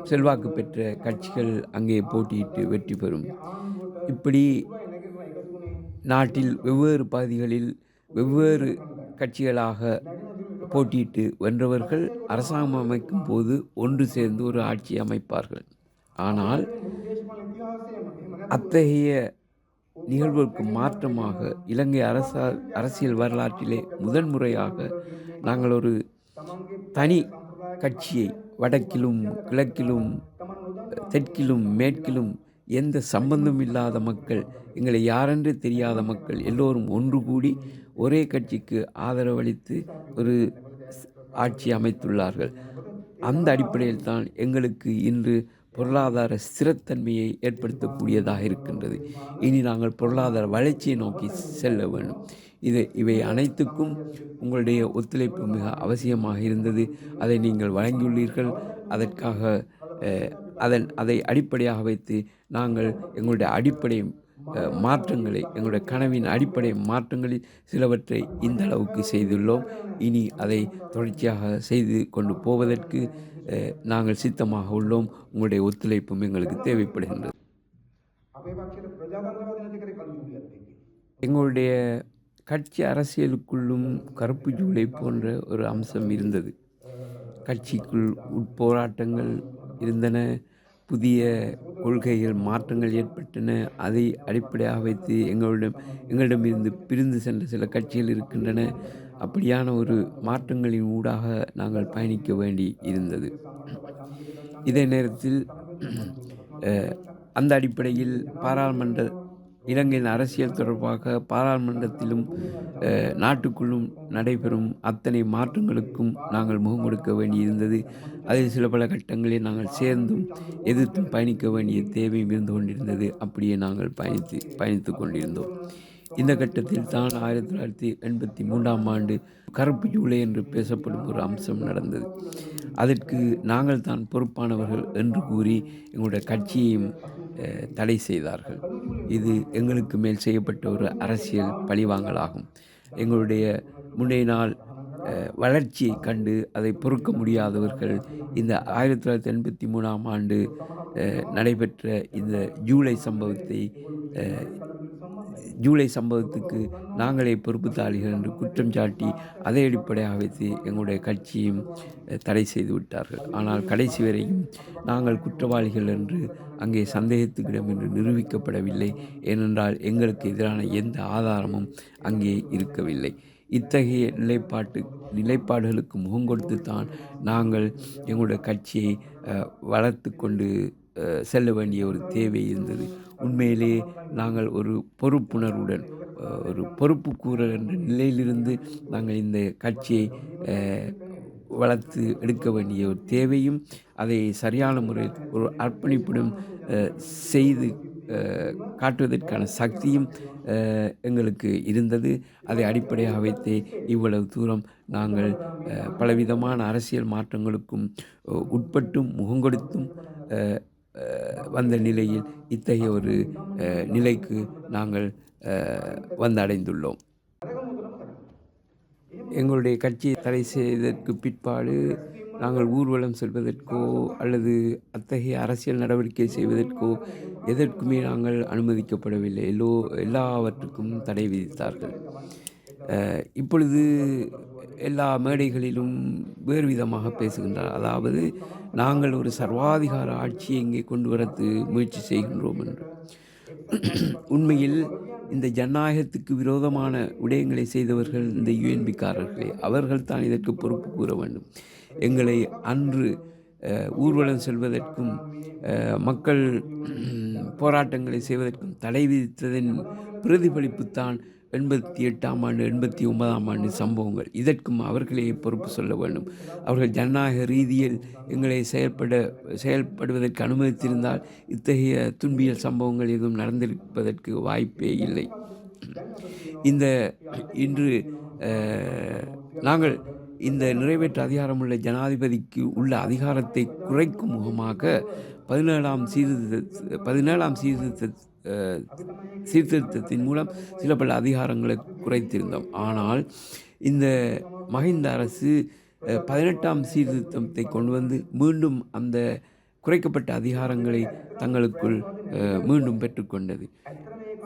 செல்வாக்கு பெற்ற கட்சிகள் அங்கே போட்டியிட்டு வெற்றி பெறும். இப்படி நாட்டில் வெவ்வேறு பகுதிகளில் வெவ்வேறு கட்சிகளாக போட்டியிட்டு வென்றவர்கள் அரசாங்கம் அமைக்கும் போது ஒன்று சேர்ந்து ஒரு ஆட்சி அமைப்பார்கள். ஆனால் அத்தகைய நிகழ்வுக்கு மாற்றமாக இலங்கை அரசியல் வரலாற்றிலே முதன்முறையாக நாங்கள் ஒரு தனி கட்சியை வடக்கிலும் கிழக்கிலும் தெற்கிலும் மேற்கிலும் எந்த சம்பந்தம் இல்லாத மக்கள், எங்களை யாரென்று தெரியாத மக்கள் எல்லோரும் ஒன்று கூடி ஒரே கட்சிக்கு ஆதரவளித்து ஒரு ஆட்சி அமைத்துள்ளார்கள். அந்த அடிப்படையில் தான் எங்களுக்கு இன்று பொருளாதார ஸ்திரத்தன்மையை ஏற்படுத்தக்கூடியதாக இருக்கின்றது. இனி நாங்கள் பொருளாதார வளர்ச்சியை நோக்கி செல்ல வேண்டும். இவை அனைத்துக்கும் உங்களுடைய ஒத்துழைப்பு மிக அவசியமாக இருந்தது. அதை நீங்கள் வழங்கியுள்ளீர்கள். அதற்காக அதை அடிப்படையாக வைத்து நாங்கள் எங்களுடைய அடிப்படை மாற்றங்களை, எங்களுடைய கனவின் அடிப்படை மாற்றங்களில் சிலவற்றை இந்த அளவுக்கு செய்துள்ளோம். இனி அதை தொடர்ச்சியாக செய்து கொண்டு போவதற்கு நாங்கள் சித்தமாக உள்ளோம். உங்களுடைய ஒத்துழைப்பும் எங்களுக்கு தேவைப்படுகின்றது. எங்களுடைய கட்சி அரசியலுக்குள்ளும் கருப்பு ஜூலை போன்ற ஒரு அம்சம் இருந்தது. கட்சிக்குள் உட்போராட்டங்கள் இருந்தன, புதிய கொள்கைகள் மாற்றங்கள் ஏற்பட்டன. அதை அடிப்படையாக வைத்து எங்களிடமிருந்து பிரிந்து சென்ற சில கட்சிகள் இருக்கின்றன. அப்படியான ஒரு மாற்றங்களின் ஊடாக நாங்கள் பயணிக்க வேண்டி இருந்தது. இதே நேரத்தில் அந்த அடிப்படையில் இலங்கையின் அரசியல் தொடர்பாக பாராளுமன்றத்திலும் நாட்டுக்குள்ளும் நடைபெறும் அத்தனை மாற்றங்களுக்கும் நாங்கள் முகம் கொடுக்க வேண்டியிருந்தது. அதில் சில பல கட்டங்களில் நாங்கள் சேர்ந்தும் எதிர்த்தும் பயணிக்க வேண்டிய தேவையும் இருந்து கொண்டிருந்தது. அப்படியே நாங்கள் பயணித்து கொண்டிருந்தோம். இந்த கட்டத்தில் தான் 1983ஆம் ஆண்டு கருப்பு ஜூலை என்று பேசப்படும் ஒரு அம்சம் நடந்தது. அதற்கு நாங்கள் தான் பொறுப்பானவர்கள் என்று கூறி எங்களுடைய கட்சியையும் தடை செய்தார்கள். இது எங்களுக்கு மேல் செய்யப்பட்ட ஒரு அரசியல் பழிவாங்கலாகும். எங்களுடைய முன்னைய நாள் வளர்ச்சியை கண்டு அதை பொறுக்க முடியாதவர்கள் இந்த 1983ஆம் ஆண்டு நடைபெற்ற இந்த ஜூலை சம்பவத்துக்கு நாங்களே பொறுப்புத்தாளிகள் என்று குற்றம் சாட்டி அதை அடிப்படையாக வைத்து எங்களுடைய கட்சியும் தடை செய்து விட்டார்கள். ஆனால் கடைசி வரையும் நாங்கள் குற்றவாளிகள் என்று அங்கே சந்தேகத்துக்கிடம் என்று நிரூபிக்கப்படவில்லை. ஏனென்றால் எங்களுக்கு எதிரான எந்த ஆதாரமும் அங்கே இருக்கவில்லை. இத்தகைய நிலைப்பாடுகளுக்கு முகம் கொடுத்து தான் நாங்கள் எங்களுடைய கட்சியை வளர்த்து கொண்டு செல்ல வேண்டிய ஒரு தேவை இருந்தது. உண்மையிலே நாங்கள் ஒரு பொறுப்புணர்வுடன் ஒரு பொறுப்புக்கூறல் என்ற நிலையிலிருந்து நாங்கள் இந்த கட்சியை வளர்த்து எடுக்க வேண்டிய ஒரு தேவையும் அதை சரியான முறையில் ஒரு அர்ப்பணிப்புடன் செய்து காட்டுவதற்கான சக்தியும் எங்களுக்கு இருந்தது. அதை அடிப்படையாக வைத்தே இவ்வளவு தூரம் நாங்கள் பலவிதமான அரசியல் மாற்றங்களுக்கும் உட்பட்டும் முகங்கொடுத்தும் வந்த நிலையில் இத்தகைய ஒரு நிலைக்கு நாங்கள் வந்தடைந்துள்ளோம். எங்களுடைய கட்சியை தடை செய்ததற்கு பிற்பாடு நாங்கள் ஊர்வலம் செல்வதற்கோ அல்லது அத்தகைய அரசியல் நடவடிக்கை செய்வதற்கோ எதற்குமே நாங்கள் அனுமதிக்கப்படவில்லை. எல்லாவற்றுக்கும் தடை விதித்தார்கள். இப்பொழுது எல்லா மேடைகளிலும் வேறு விதமாக பேசுகின்றார். அதாவது நாங்கள் ஒரு சர்வாதிகார ஆட்சியை இங்கே கொண்டு வரத்து முயற்சி செய்கின்றோம் என்று. உண்மையில் இந்த ஜனநாயகத்துக்கு விரோதமான விடயங்களை செய்தவர்கள் இந்த யுஎன்பிக்காரர்களே. அவர்கள் தான் இதற்கு பொறுப்பு கூற வேண்டும். எங்களை அன்று ஊர்வலம் செல்வதற்கும் மக்கள் போராட்டங்களை செய்வதற்கும் தடை விதித்ததன் பிரதிபலிப்புத்தான் 88ஆம் ஆண்டு 89ஆம் ஆண்டு சம்பவங்கள். இதற்கும் அவர்களே பொறுப்பு சொல்ல வேண்டும். அவர்கள் ஜனநாயக ரீதியில் எங்களை செயல்படுவதற்கு அனுமதித்திருந்தால் இத்தகைய துன்பியல் சம்பவங்கள் எதுவும் நடந்திருப்பதற்கு வாய்ப்பே இல்லை. இன்று நாங்கள் இந்த நிறைவேற்று அதிகாரமுள்ள ஜனாதிபதிக்கு உள்ள அதிகாரத்தை குறைக்கும் முகமாக 17ஆம் சீர்திருத்தத்தின் மூலம் சில பல அதிகாரங்களை குறைத்திருந்தோம். ஆனால் இந்த மஹிந்த அரசு 18ஆம் சீர்திருத்தத்தை கொண்டு வந்து மீண்டும் அந்த குறைக்கப்பட்ட அதிகாரங்களை தங்களுக்குள் மீண்டும் பெற்றுக்கொண்டது.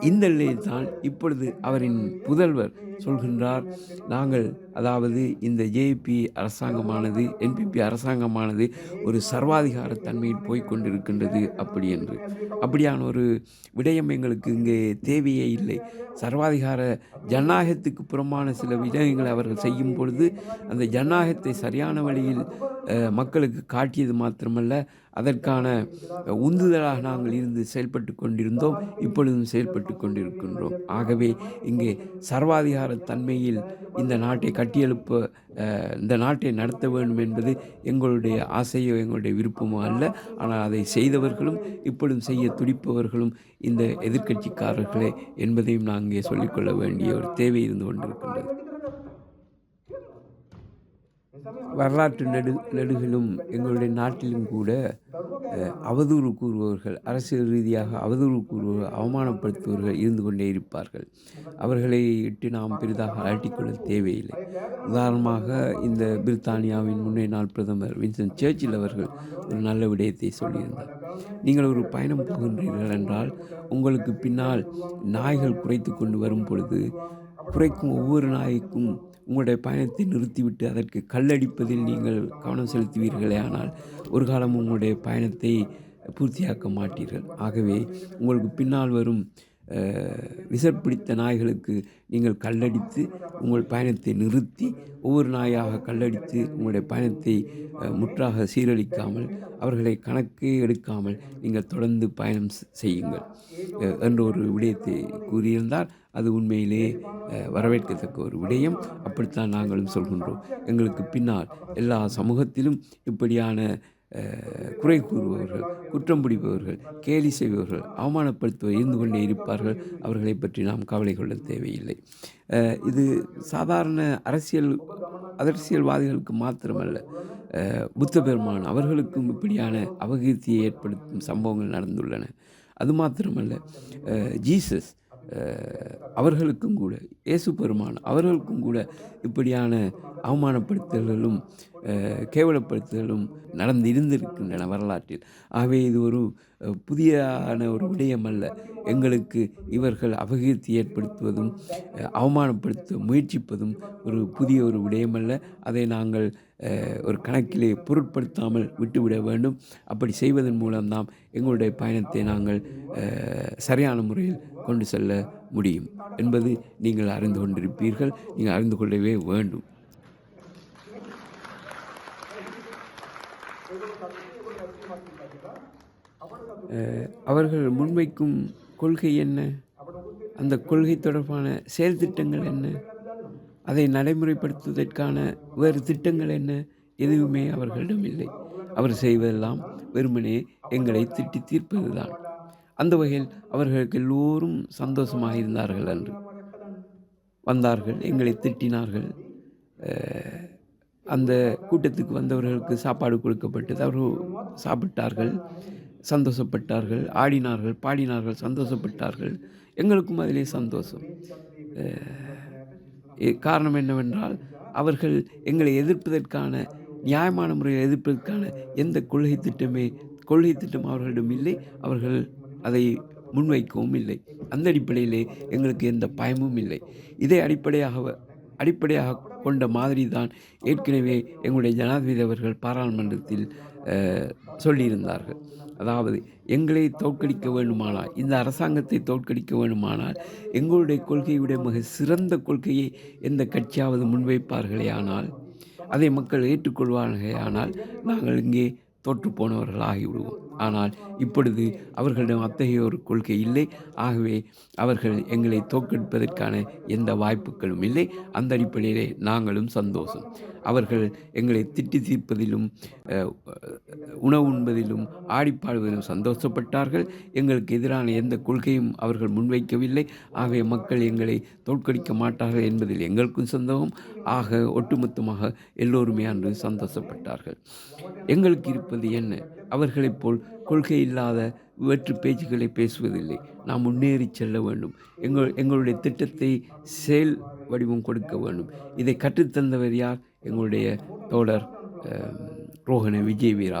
இந்த நிலையில் தான் இப்பொழுது அவரின் புதல்வர் சொல்கின்றார், நாங்கள் அதாவது இந்த ஜேபி அரசாங்கமானது என்பிபி அரசாங்கமானது ஒரு சர்வாதிகார தன்மையில் போய்கொண்டிருக்கின்றது அப்படி என்று. அப்படியான ஒரு விடயம் எங்களுக்கு இங்கே தேவையே இல்லை. சர்வாதிகார ஜனநாயகத்துக்கு புறமான சில விடயங்களை அவர்கள் செய்யும் பொழுது அந்த ஜனநாயகத்தை சரியான வழியில் மக்களுக்கு காட்டியது மாத்திரமல்ல, அதற்கான உந்துதலாக நாங்கள் இருந்து செயல்பட்டு கொண்டிருந்தோம், இப்பொழுதும் செயல்பட்டு கொண்டிருக்கின்றோம். ஆகவே இங்கே சர்வாதிகார தன்மையில் இந்த நாட்டை கட்டியெழுப்ப இந்த நாட்டை நடத்த வேண்டும் என்பது எங்களுடைய ஆசையோ எங்களுடைய விருப்பமோ அல்ல. ஆனால் அதை செய்தவர்களும் இப்பொழுதும் செய்ய துடிப்பவர்களும் இந்த எதிர்க்கட்சிக்காரர்களே என்பதையும் நான் இங்கே சொல்லிக்கொள்ள வேண்டிய ஒரு தேவை இருந்து கொண்டிருக்கின்றது. வரலாற்று நெடுகிலும் எங்களுடைய நாட்டிலும் கூட அவதூறு கூறுபவர்கள், அரசியல் ரீதியாக அவதூறு கூறுபவர்கள், அவமானப்படுத்துபவர்கள் இருந்து கொண்டே இருப்பார்கள். அவர்களை இட்டு நாம் பெரிதாக அலட்டிக்கொள்ள தேவையில்லை. உதாரணமாக இந்த பிரித்தானியாவின் முன்னே நாள் பிரதமர் வின்ஸ்டன் சர்ச்சில் அவர்கள் ஒரு நல்ல விடயத்தை சொல்லியிருந்தார். நீங்கள் ஒரு பயணம் போகின்றீர்கள் என்றால் உங்களுக்கு பின்னால் நாய்கள் குறைத்து கொண்டு வரும் பொழுது குறைக்கும் ஒவ்வொரு நாய்க்கும் உங்களுடைய பயணத்தை நிறுத்திவிட்டு அதற்கு கல்லடிப்பதில் நீங்கள் கவனம் செலுத்துவீர்களே, ஆனால் ஒரு காலம் உங்களுடைய பயணத்தை பூர்த்தியாக்க மாட்டீர்கள். ஆகவே உங்களுக்கு பின்னால் வரும் விசப்பிடித்த நாய்களுக்கு நீங்கள் கல்லடித்து உங்கள் பயணத்தை நிறுத்தி ஒவ்வொரு நாயாக கல்லடித்து உங்களுடைய பயணத்தை முற்றாக சீரழிக்காமல் அவர்களை கணக்கே எடுக்காமல் நீங்கள் தொடர்ந்து பயணம் செய்யுங்கள் என்ற ஒரு விடயத்தை கூறியிருந்தார். அது உண்மையிலே வரவேற்கத்தக்க ஒரு விடயம். அப்படித்தான் நாங்களும் சொல்கின்றோம். எங்களுக்கு பின்னால் எல்லா சமூகத்திலும் இப்படியான குறை கூறுபவர்கள், குற்றம் பிடிப்பவர்கள், கேலி செய்பவர்கள், அவமானப்படுத்துவர் இருந்து கொண்டே இருப்பார்கள். அவர்களை பற்றி நாம் கவலை கொள்ள தேவையில்லை. இது சாதாரண அரசியல்வாதிகளுக்கு மாத்திரமல்ல, புத்த பெருமான் அவர்களுக்கும் இப்படியான அபகீர்த்தியை ஏற்படுத்தும் சம்பவங்கள் நடந்துள்ளன. அது மாத்திரமல்ல, ஜீசஸ் அவர்களுக்கும் கூட, இயேசு பெருமான் அவர்களுக்கும் கூட இப்படியான அவமானப்படுத்தல்களும் கேவலப்படுத்துதலும் நடந்து இருந்திருக்கின்றன வரலாற்றில். ஆகவே இது ஒரு புதியான ஒரு விடயம் அல்ல. எங்களுக்கு இவர்கள் அபகீர்த்தி ஏற்படுத்துவதும் அவமானப்படுத்த முயற்சிப்பதும் ஒரு புதிய ஒரு விடயமல்ல. அதை நாங்கள் ஒரு கணக்கிலே பொருட்படுத்தாமல் விட்டுவிட வேண்டும். அப்படி செய்வதன் மூலம்தான் எங்களுடைய பயணத்தை நாங்கள் சரியான முறையில் கொண்டு செல்ல முடியும் என்பது நீங்கள் அறிந்து கொண்டிருப்பீர்கள். நீங்கள் அறிந்து கொள்ளவே வேண்டும். அவர்கள் முன்வைக்கும் கொள்கை என்ன? அந்த கொள்கை தொடர்பான செயல் திட்டங்கள் என்ன? அதை நடைமுறைப்படுத்துவதற்கான வேறு திட்டங்கள் என்ன? எதுவுமே அவர்களிடம் இல்லை. அவர் செய்வதெல்லாம் வெறுமனே எங்களை திட்டி தீர்ப்பதுதான். அந்த வகையில் அவர்களுக்கு எல்லோரும் சந்தோஷமாக இருந்தார்கள். அன்று வந்தார்கள், எங்களை திட்டினார்கள். அந்த கூட்டத்துக்கு வந்தவர்களுக்கு சாப்பாடு கொடுக்கப்பட்டது. அவர்கள் சாப்பிட்டார்கள், சந்தோஷப்பட்டார்கள், ஆடினார்கள், பாடினார்கள், சந்தோஷப்பட்டார்கள். எங்களுக்கும் அதிலே சந்தோஷம். காரணம் என்னவென்றால், அவர்கள் எங்களை எதிர்ப்பதற்கான, நியாயமான முறையில் எதிர்ப்பதற்கான எந்த கொள்கை திட்டம் அவர்களிடம் இல்லை. அவர்கள் அதை முன்வைக்கவும் இல்லை. அந்த அடிப்படையிலே எங்களுக்கு எந்த பயமும் இல்லை. இதை அடிப்படையாக கொண்ட மாதிரி தான் ஏற்கனவே எங்களுடைய ஜனாதிபதி அவர்கள் பாராளுமன்றத்தில் சொல்லியிருந்தார்கள். அதாவது, எங்களை தோற்கடிக்க வேண்டுமானால், இந்த அரசாங்கத்தை தோற்கடிக்க வேண்டுமானால், எங்களுடைய கொள்கையுடைய மிக சிறந்த கொள்கையை எந்த கட்சியாவது முன்வைப்பார்களே ஆனால், அதை மக்கள் ஏற்றுக்கொள்வார்களே ஆனால், நாங்கள் இங்கே தோற்று போனவர்கள் ஆகிவிடுவோம். ஆனால் இப்பொழுது அவர்களிடம் அத்தகைய ஒரு கொள்கை இல்லை. ஆகவே அவர்கள் எங்களை தோற்கடிப்பதற்கான எந்த வாய்ப்புகளும் இல்லை. அந்த அடிப்படையிலே நாங்களும் சந்தோஷம். அவர்கள் எங்களை திட்டி தீர்ப்பதிலும் உணவு உண்பதிலும் ஆடிப்பாடுவதிலும் சந்தோஷப்பட்டார்கள். எங்களுக்கு எதிரான எந்த கொள்கையும் அவர்கள் முன்வைக்கவில்லை. ஆகவே மக்கள் எங்களை தோற்கடிக்க மாட்டார்கள் என்பதில் எங்களுக்கும் சந்தோஷம். ஆக ஒட்டுமொத்தமாக எல்லோருமே அன்று சந்தோஷப்பட்டார்கள். எங்களுக்கு இருப்பது என்ன? அவர்களைப் போல் கொள்கை இல்லாத வேற்று பேச்சுக்களை பேசுவதில்லை. நாம் முன்னேறி செல்ல வேண்டும். எங்களுடைய திட்டத்தை செயல் வடிவம் கொடுக்க வேண்டும். இதை கற்றுத்தந்தவர் யார்? எங்களுடைய தோழர் ரோஹண விஜயவீர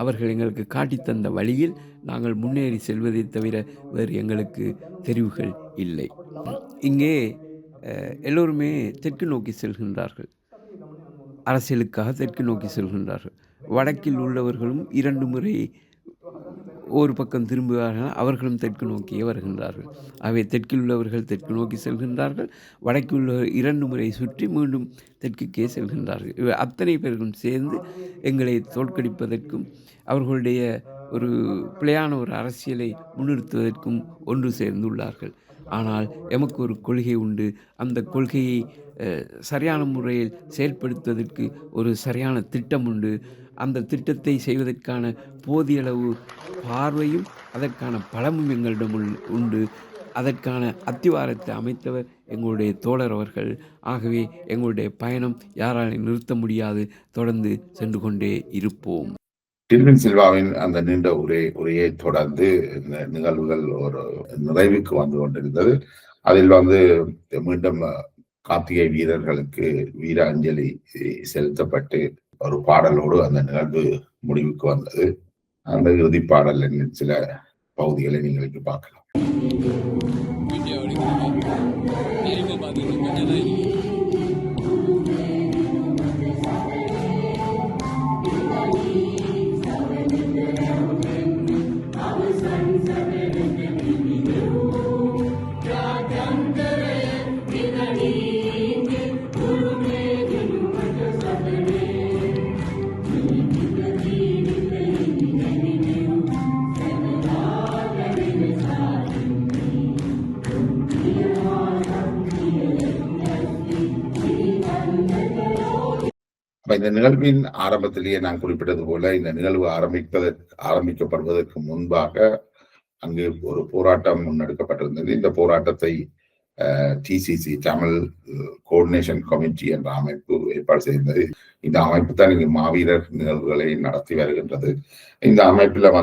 அவர்கள் எங்களுக்கு காட்டித்தந்த வழியில் நாங்கள் முன்னேறி செல்வதை தவிர வேறு எங்களுக்கு தெரிவுகள் இல்லை. இங்கே எல்லோருமே தெற்கு நோக்கி செல்கின்றார்கள். அரசியலுக்காக தெற்கு நோக்கி செல்கின்றார்கள். வடக்கில் உள்ளவர்களும் 2 முறை ஒரு பக்கம் திரும்புவார்கள். அவர்களும் தெற்கு நோக்கியே வருகின்றார்கள். ஆகவே தெற்கில் உள்ளவர்கள் தெற்கு நோக்கி செல்கின்றார்கள். வடக்கில் உள்ளவர் 2 முறை சுற்றி மீண்டும் தெற்குக்கே செல்கின்றார்கள். இவை அத்தனை பேர்களும் சேர்ந்து எங்களை தோற்கடிப்பதற்கும் அவர்களுடைய ஒரு பிழையான ஒரு அரசியலை முன்னிறுத்துவதற்கும் ஒன்று சேர்ந்துள்ளார்கள். ஆனால் எமக்கு ஒரு கொள்கை உண்டு. அந்த கொள்கையை சரியான முறையில் செயல்படுத்துவதற்கு ஒரு சரியான திட்டம் உண்டு. அந்த திட்டத்தை செய்வதற்கான போதிய அளவு பார்வையும் அதற்கான பலமும் எங்களிடம் உண்டு. அதற்கான அத்திவாரத்தை அமைத்தவர் எங்களுடைய தோழர் அவர்கள். ஆகவே எங்களுடைய பயணம் யாராலும் நிறுத்த முடியாது. தொடர்ந்து சென்று கொண்டே இருப்போம். டில்வின் சில்வாவின் அந்த நீண்ட உரையை தொடர்ந்து இந்த நிகழ்வுகள் ஒரு நிறைவுக்கு வந்து கொண்டிருந்தது. அதில் மீண்டும் கார்த்திகை வீரர்களுக்கு வீர அஞ்சலி செலுத்தப்பட்டு ஒரு பாடலோடு அந்த நிகழ்வு முடிவுக்கு வந்தது. அந்த இறுதி பாடல் சில பகுதிகளை நீங்கள் பார்க்கலாம். இந்த நிகழ்வின் ஆரம்பத்திலேயே நான் குறிப்பிட்டது போல இந்த நிகழ்வு ஆரம்பிக்கப்படுவதற்கு முன்பாக அங்கு ஒரு போராட்டம் முன்னெடுக்கப்பட்டிருந்தது. இந்த போராட்டத்தை டிசிசி தமிழ் கோஆர்டினேஷன் கமிட்டி என்ற அமைப்பு ஏற்பாடு செய்தது. இந்த அமைப்பு தான் இங்கு மாவீரர் நிகழ்வுகளை நடத்தி வருகின்றது. இந்த அமைப்புல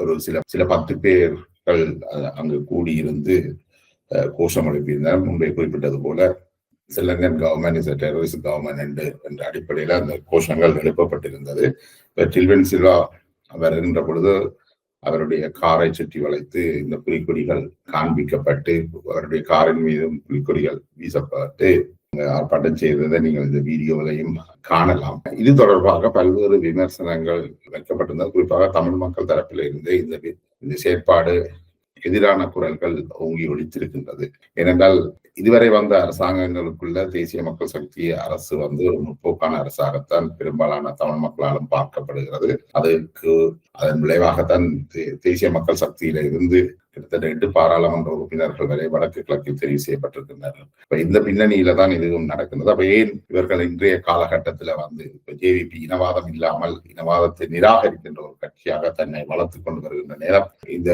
ஒரு சில 10 பேர்கள் அங்கு கூடியிருந்து கோஷம் எழுப்பியிருந்தார். முன்பே குறிப்பிட்டது போல Sri Lankan government is terrorist government என்ற அடிப்படையில் அந்த கோஷங்கள் எழுப்பப்பட்டிருந்தது. டில்வின் சில்வா வருகின்ற பொழுது அவருடைய காரை சுற்றி வளைத்து இந்த புலிக்கொடிகள் காண்பிக்கப்பட்டு அவருடைய காரின் மீதும் புலிக்கொடிகள் வீசப்பட்டு ஆர்ப்பாட்டம் செய்ததை நீங்கள் இந்த வீடியோவிலையும் காணலாம். இது தொடர்பாக பல்வேறு விமர்சனங்கள் வைக்கப்பட்டிருந்தது. குறிப்பாக தமிழ் மக்கள் தரப்பில் இருந்து இந்த செயற்பாடு எதிரான குரல்கள் ஓங்கி ஒழித்திருக்கின்றது. ஏனென்றால் இதுவரை வந்த அரசாங்கங்களுக்குள்ள தேசிய மக்கள் சக்தி அரசு ஒரு முற்போக்கான அரசாகத்தான் பெரும்பாலான தமிழ் மக்களாலும் பார்க்கப்படுகிறது. அதன் விளைவாகத்தான் தேசிய மக்கள் சக்தியில இருந்து கிட்டத்தட்ட 8 பாராளுமன்ற உறுப்பினர்கள் வரை வடக்கு கிழக்கில் தெரிவு செய்யப்பட்டிருக்கின்றனர். இப்ப இந்த பின்னணியில தான் இதுவும் நடக்கின்றது. அப்ப ஏன் இவர்கள் இன்றைய காலகட்டத்துல இப்ப ஜேவிபி இனவாதம் இல்லாமல் இனவாதத்தை நிராகரிக்கின்ற ஒரு கட்சியாக தன்னை வளர்த்து கொண்டு வருகின்ற நேரம் இந்த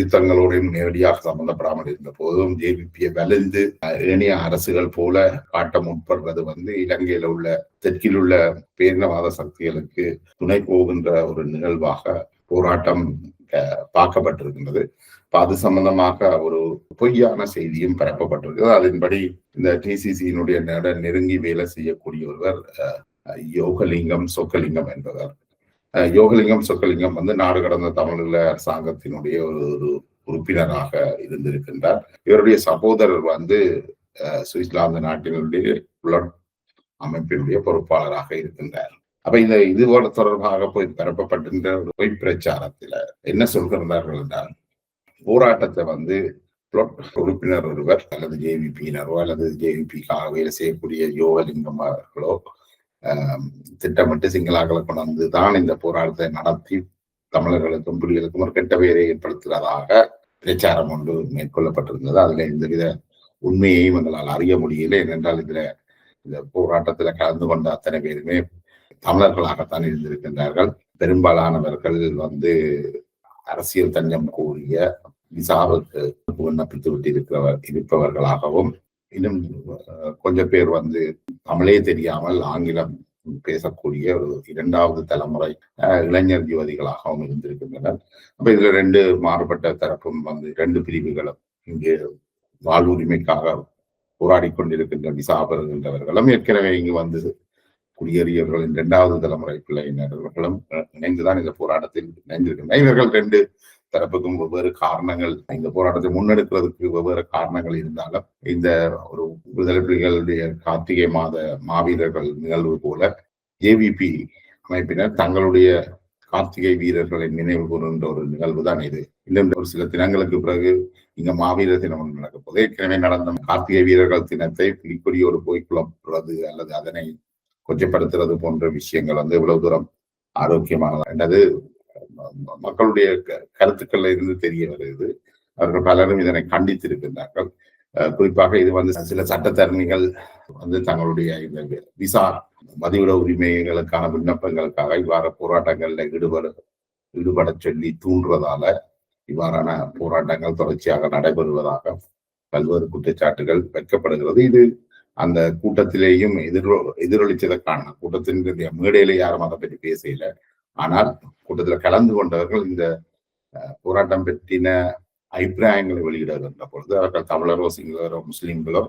யுத்தங்களோடையும் நேரடியாக சம்பந்தப்படாமல் இருந்த போதும் ஜேவிபியை வலிந்து ஏனைய அரசுகள் போல காட்ட முற்படுவது இலங்கையில உள்ள தெற்கில் உள்ள பேரினவாத சக்திகளுக்கு துணை போகின்ற ஒரு நிகழ்வாக போராட்டம் பார்க்கப்பட்டிருக்கின்றது. அது சம்பந்தமாக ஒரு பொய்யான செய்தியும் பரப்பப்பட்டிருக்கிறது. அதன்படி இந்த டிசிசியினுடைய நெருங்கி வேலை செய்யக்கூடிய ஒருவர் யோகலிங்கம் சொக்கலிங்கம் என்பவர். யோகலிங்கம் சொக்கலிங்கம் நாடு கடந்த தமிழீழ அரசாங்கத்தினுடைய ஒரு உறுப்பினராக இருந்திருக்கின்றார். இவருடைய சகோதரர் சுவிட்சர்லாந்து நாட்டினுடைய புலட் அமைப்பினுடைய பொறுப்பாளராக இருக்கின்றார். அப்ப இது தொடர்பாக போய் பரப்பப்பட்டிருந்த ஒரு பொய் பிரச்சாரத்துல என்ன சொல்கிறார்கள் என்றால், போராட்டத்தை உறுப்பினர் ஒருவர் அல்லது ஜேவிபியினரோ அல்லது ஜேவிபிக்காக வேலை செய்யக்கூடிய யோகலிங்கம் அவர்களோ திட்டமிட்டு சிங்களாக்களை கொண்டு வந்து தான் இந்த போராட்டத்தை நடத்தி தமிழர்களுக்கும் புலிகளுக்கும் ஒரு கெட்ட பெயரை ஏற்படுத்துவதாக பிரச்சாரம் ஒன்று மேற்கொள்ளப்பட்டிருந்தது. அதுல எந்தவித உண்மையையும் எங்களால் அறிய முடியல. ஏனென்றால் இந்த போராட்டத்துல கலந்து கொண்ட அத்தனை பேருமே தமிழர்களாகத்தான் இருந்திருக்கின்றார்கள். பெரும்பாலானவர்கள் அரசியல் தஞ்சம் கூறிய விசாவுக்கு விண்ணப்பித்து விட்டு இருப்பவர்களாகவும், இன்னும் கொஞ்சம் பேர் தமிழே தெரியாமல் ஆங்கிலம் பேசக்கூடிய ஒரு 2வது தலைமுறை இளைஞர் யுவதிகளாகவும் இருந்திருக்கின்றனர். அப்ப இதுல 2 மாறுபட்ட தரப்பும் 2 பிரிவுகளும் இங்கு வாழ்வுரிமைக்காக போராடி கொண்டிருக்கின்ற விசா பெறுகின்றவர்களும் ஏற்கனவே இங்கு குடியேறியவர்களின் 2வது தலைமுறை பிள்ளையினர்களும் இணைந்துதான் இந்த போராட்டத்தில் இணைந்திருக்கின்றனர். இவர்கள் 2 தரப்புக்கும் வெவ்வேறு காரணங்கள், இந்த போராட்டத்தை முன்னெடுக்கிறதுக்கு வெவ்வேறு காரணங்கள் இருந்தாலும், இந்த ஒரு விடுதலை புலிகளுடைய கார்த்திகை மாத மாவீரர்கள் நிகழ்வு போல ஜேவிபி அமைப்பினர் தங்களுடைய கார்த்திகை வீரர்களை நினைவு கூறுகின்ற ஒரு நிகழ்வு தான் இது. இன்னும் ஒரு சில தினங்களுக்கு பிறகு இங்க மாவீரர் தினம் ஒன்று நடக்க போது. ஏற்கனவே நடந்த கார்த்திகை வீரர்கள் தினத்தை புலிக்கொடியோடு போய் குழப்புறது அல்லது அதனை கொச்சப்படுத்துறது போன்ற விஷயங்கள் எவ்வளவு தூரம் ஆரோக்கியமானது என்றது மக்களுடைய கருத்துக்கள்ல இருந்து தெரிய வருகிறது. அவர்கள் பலரும் இதனை கண்டித்திருக்கின்றார்கள். குறிப்பாக இது சில சட்டத்தரணிகள் தங்களுடைய இந்த விசா மதிவிட உரிமைகளுக்கான விண்ணப்பங்களுக்காக இவ்வாறு போராட்டங்கள்ல ஈடுபட சொல்லி தூண்டுவதால இவ்வாறான போராட்டங்கள் தொடர்ச்சியாக நடைபெறுவதாக பல்வேறு குற்றச்சாட்டுகள் வைக்கப்படுகிறது. இது அந்த கூட்டத்திலேயும் எதிரொலிச்சதற்கான கூட்டத்தின் மேடையில யாரும் அதை பற்றி பேசல. ஆனால் கூட்டத்துல கலந்து கொண்டவர்கள் இந்த போராட்டம் பற்றின அபிப்பிராயங்களை வெளியிடுகின்ற பொழுது அவர்கள் தமிழரோ சிங்களரோ முஸ்லிம்களோ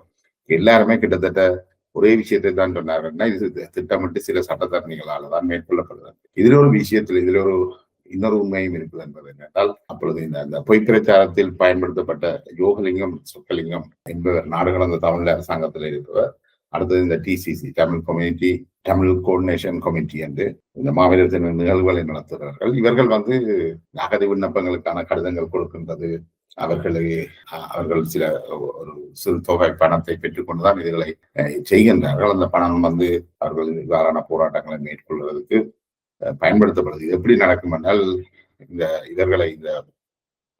எல்லாருமே கிட்டத்தட்ட ஒரே விஷயத்தை தான் சொன்னாங்கன்னா, இது திட்டமிட்டு சில சட்டத்தரணிகளால தான் மேற்கொள்ளப்படுகிறது. இதுல ஒரு இன்னொரு உண்மையும் இருக்குது என்பது என்னென்றால், அப்பொழுது இந்த பொய் பிரச்சாரத்தில் பயன்படுத்தப்பட்ட யோகலிங்கம் சொக்கலிங்கம் என்பவர் நாடு கடந்த தமிழ் அரசாங்கத்தில் இருப்பவர். அடுத்தது இந்த டிசிசி தமிழ் கோஆர்டினேஷன் கமிட்டி என்று இந்த மாவீரர் தின நிகழ்வுகளை நடத்துகிறார்கள். இவர்கள் அகதி விண்ணப்பங்களுக்கான கடிதங்கள் கொடுக்கின்றது, அவர்கள் சில ஒரு சிறு தொகை பணத்தை பெற்றுக்கொண்டுதான் இதுகளை செய்கின்றார்கள். அந்த பணம் அவர்கள் இவ்வாறான போராட்டங்களை மேற்கொள்வதற்கு பயன்படுத்தப்படுது. எப்படி நடக்கும் என்றால், இந்த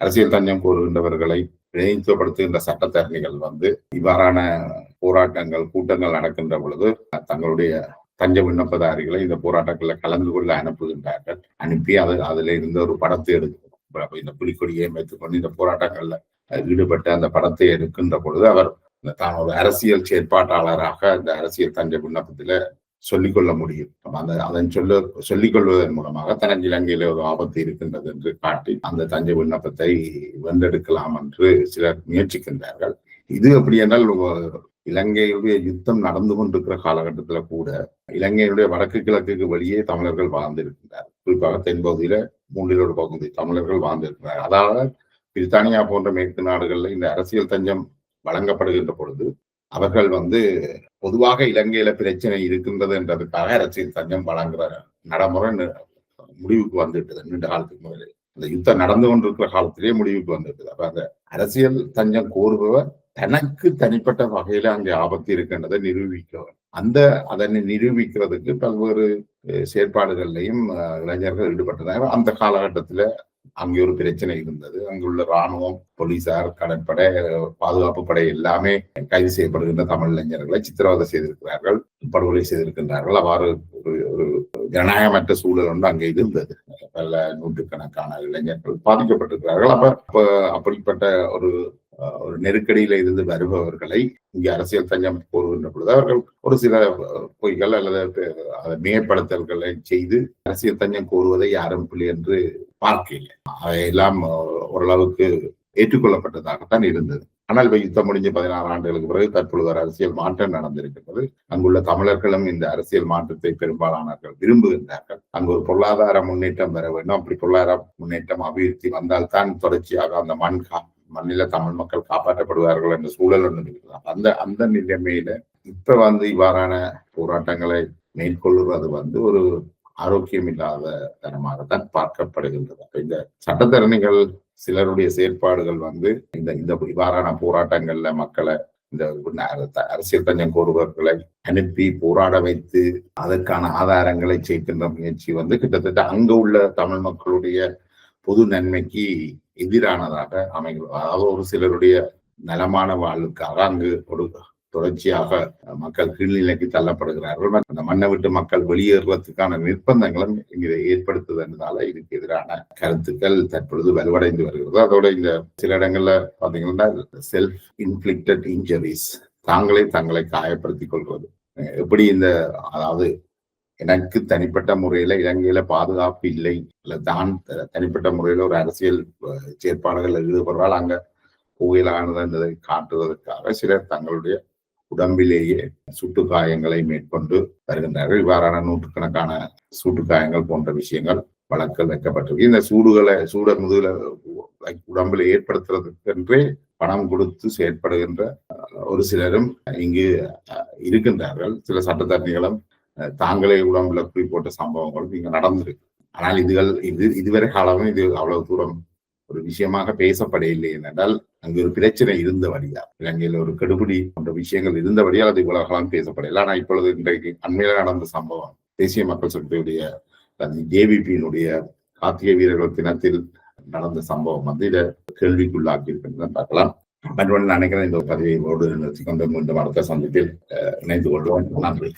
அரசியல் தஞ்சம் கோருகின்றவர்களை பிரதிநிதித்துவப்படுத்துகின்ற சட்டத்தரணிகள் இவ்வாறான போராட்டங்கள் கூட்டங்கள் நடக்கின்ற பொழுது தங்களுடைய தஞ்ச விண்ணப்பதாரிகளை இந்த போராட்டங்களில் கலந்து கொள்ள அனுப்புகின்றார்கள். அனுப்பி அதுல இருந்த ஒரு படத்தை எடுக்கும், இந்த புலிக்கொடியை வைத்துக்கொண்டு இந்த போராட்டங்கள்ல ஈடுபட்டு அந்த படத்தை எடுக்கின்ற பொழுது அவர் தான் ஒரு அரசியல் செயற்பாட்டாளராக இந்த அரசியல் தஞ்ச விண்ணப்பத்துல சொல்லிக்கொள்ள முடியும். அதன் சொல்லிக் கொள்வதன் மூலமாக தனக்கு இலங்கையில ஒரு ஆபத்து இருக்கின்றது என்று காட்டி அந்த தஞ்ச விண்ணப்பத்தை வென்றெடுக்கலாம் என்று சிலர் முயற்சிக்கின்றார்கள். இது எப்படி என்றால், இலங்கையுடைய யுத்தம் நடந்து கொண்டிருக்கிற காலகட்டத்துல கூட இலங்கையுடைய வடக்கு கிழக்குக்கு வெளியே தமிழர்கள் வாழ்ந்திருக்கின்றார்கள். குறிப்பாக தென்பகுதியில 3 பகுதி தமிழர்கள் வாழ்ந்திருக்கிறார்கள். அதாவது பிரித்தானியா போன்ற மேற்கு நாடுகள்ல இந்த அரசியல் தஞ்சம் வழங்கப்படுகின்ற பொழுது அவர்கள் பொதுவாக இலங்கையில பிரச்சனை இருக்கின்றது என்றதுக்காக அரசியல் தஞ்சம் வழங்குற நடைமுறை முடிவுக்கு வந்துவிட்டது. நீண்ட காலத்துக்கு முதலே அந்த யுத்தம் நடந்து கொண்டிருக்கிற காலத்திலேயே முடிவுக்கு வந்துவிட்டது. அப்ப அந்த அரசியல் தஞ்சம் கோருபவர் தனக்கு தனிப்பட்ட வகையில அங்கே ஆபத்து இருக்கின்றதை நிரூபிக்கவர். அதனை நிரூபிக்கிறதுக்கு பல்வேறு செயற்பாடுகள்லையும் இளைஞர்கள் ஈடுபட்டதாக. அந்த காலகட்டத்துல அங்கே ஒரு பிரச்சனை இருந்தது. அங்குள்ள இராணுவம், போலீசார், கடற்படை, பாதுகாப்பு படை எல்லாமே கைது செய்யப்படுகின்ற தமிழ் இளைஞர்களை சித்திரவதை செய்திருக்கிறார்கள், படுகொலை செய்திருக்கின்றார்கள். அவ்வாறு ஒரு ஜனநாயகமற்ற சூழல் ஒன்று அங்கே இருந்தது. பல நூற்றுக்கணக்கான இளைஞர்கள் பாதிக்கப்பட்டிருக்கிறார்கள். அப்படிப்பட்ட ஒரு நெருக்கடியில இருந்து வருபவர்களை இங்கே அரசியல் தஞ்சம் கோருகின்ற பொழுது அவர்கள் ஒரு சில பொய்கள் அல்லது மிகைப்படுத்தல்களை செய்து அரசியல் தஞ்சம் கோருவதை யாரும் பிள்ளை என்று பார்க்கல. அதையெல்லாம் ஓரளவுக்கு ஏற்றுக்கொள்ளப்பட்டதாகத்தான் இருந்தது. ஆனால் இப்ப யுத்தம் முடிஞ்ச 16 ஆண்டுகளுக்கு பிறகு தற்பொழுது ஒரு அரசியல் மாற்றம் நடந்திருக்கிறது. அங்குள்ள தமிழர்களும் இந்த அரசியல் மாற்றத்தை பெரும்பாலானவர்கள் விரும்புகின்றார்கள். அங்கு ஒரு பொருளாதார முன்னேற்றம் பெற வேண்டும். அப்படி பொருளாதார முன்னேற்றம் அபிவிருத்தி வந்தால்தான் தொடர்ச்சியாக அந்த மண்ணில தமிழ் மக்கள் காப்பாற்றப்படுவார்கள் என்ற சூழல் ஒன்று இருக்கிறது. அந்த நிலைமையில இப்ப இவ்வாறான போராட்டங்களை மேற்கொள்வது ஒரு ஆரோக்கியம் இல்லாத தனமாகத்தான் பார்க்கப்படுகின்றது. இந்த சட்டத்தரணிகள் சிலருடைய செயற்பாடுகள் இந்த இவ்வாறான போராட்டங்கள்ல மக்களை இந்த அரசியல் தஞ்சம் கோருபவர்களை அனுப்பி போராட வைத்து அதற்கான ஆதாரங்களை சேர்க்கின்ற முயற்சி கிட்டத்தட்ட அங்க உள்ள தமிழ் மக்களுடைய பொது நன்மைக்கு எதிரானதாக அமைகிறது. அதாவது ஒரு சிலருடைய நலமான வாழ்வுக்காக அங்கு ஒரு தொடர்ச்சியாக மக்கள் கீழ்நிலைக்கு தள்ளப்படுகிறார்கள். அந்த மண்ணை விட்டு மக்கள் வெளியேறுவதற்கான நிர்பந்தங்களும் இதை ஏற்படுத்துவதனால இதுக்கு எதிரான கருத்துக்கள் தற்பொழுது வலுவடைந்து வருகிறது. அதோட இந்த சில இடங்கள்ல பாத்தீங்கன்னா செல்ஃப் இன்ஃபிளிக்டட் இன்ஜுரிஸ், தங்களை காயப்படுத்திக் கொள்வது. எப்படி அதாவது எனக்கு தனிப்பட்ட முறையில இலங்கையில பாதுகாப்பு இல்லை, இல்ல தான் தனிப்பட்ட முறையில ஒரு அரசியல் செயற்பாடுகள் ஈடுபடுறால் அங்க புகையிலானது என்பதை காட்டுவதற்காக சிலர் தங்களுடைய உடம்பிலேயே சுட்டு காயங்களை மேற்கொண்டு வருகின்றார்கள். இவ்வாறான நூற்றுக்கணக்கான சூட்டு காயங்கள் போன்ற விஷயங்கள் வழக்கில் வைக்கப்பட்டிருக்கு. இந்த சூட முதுகுல உடம்புல ஏற்படுத்துறதுக்கென்றே பணம் கொடுத்து செயற்படுகின்ற ஒரு சிலரும் இங்கு இருக்கின்றார்கள். சில சட்டத்தரணிகளும் தாங்களே உடம்புல குறி போட்ட சம்பவங்களும் இங்க நடந்திருக்கு. ஆனால் இதுவரை காலமும் இது அவ்வளவு தூரம் ஒரு விஷயமாக பேசப்படவில்லை. என்றால் அங்கு ஒரு பிரச்சனை இருந்தபடியா, இலங்கையில் ஒரு கெடுபிடி போன்ற விஷயங்கள் இருந்தபடியால் அது இவ்வளவு காலம் பேசப்படவில்லை. ஆனால் இப்பொழுது இன்றைக்கு அண்மையில நடந்த சம்பவம் தேசிய மக்கள் சக்தியுடைய ஜேவிபியினுடைய கார்த்திகை வீரர்கள் தினத்தில் நடந்த சம்பவம் இதை கேள்விக்குள்ளாக்கி இருக்கின்றன பார்க்கலாம். மற்றொன்று நினைக்கிறேன் இந்த பதிவை நிறுத்திக் கொண்டு மீண்டும் அடுத்த சந்திப்பில் இணைந்து கொள்வோம். நன்றி.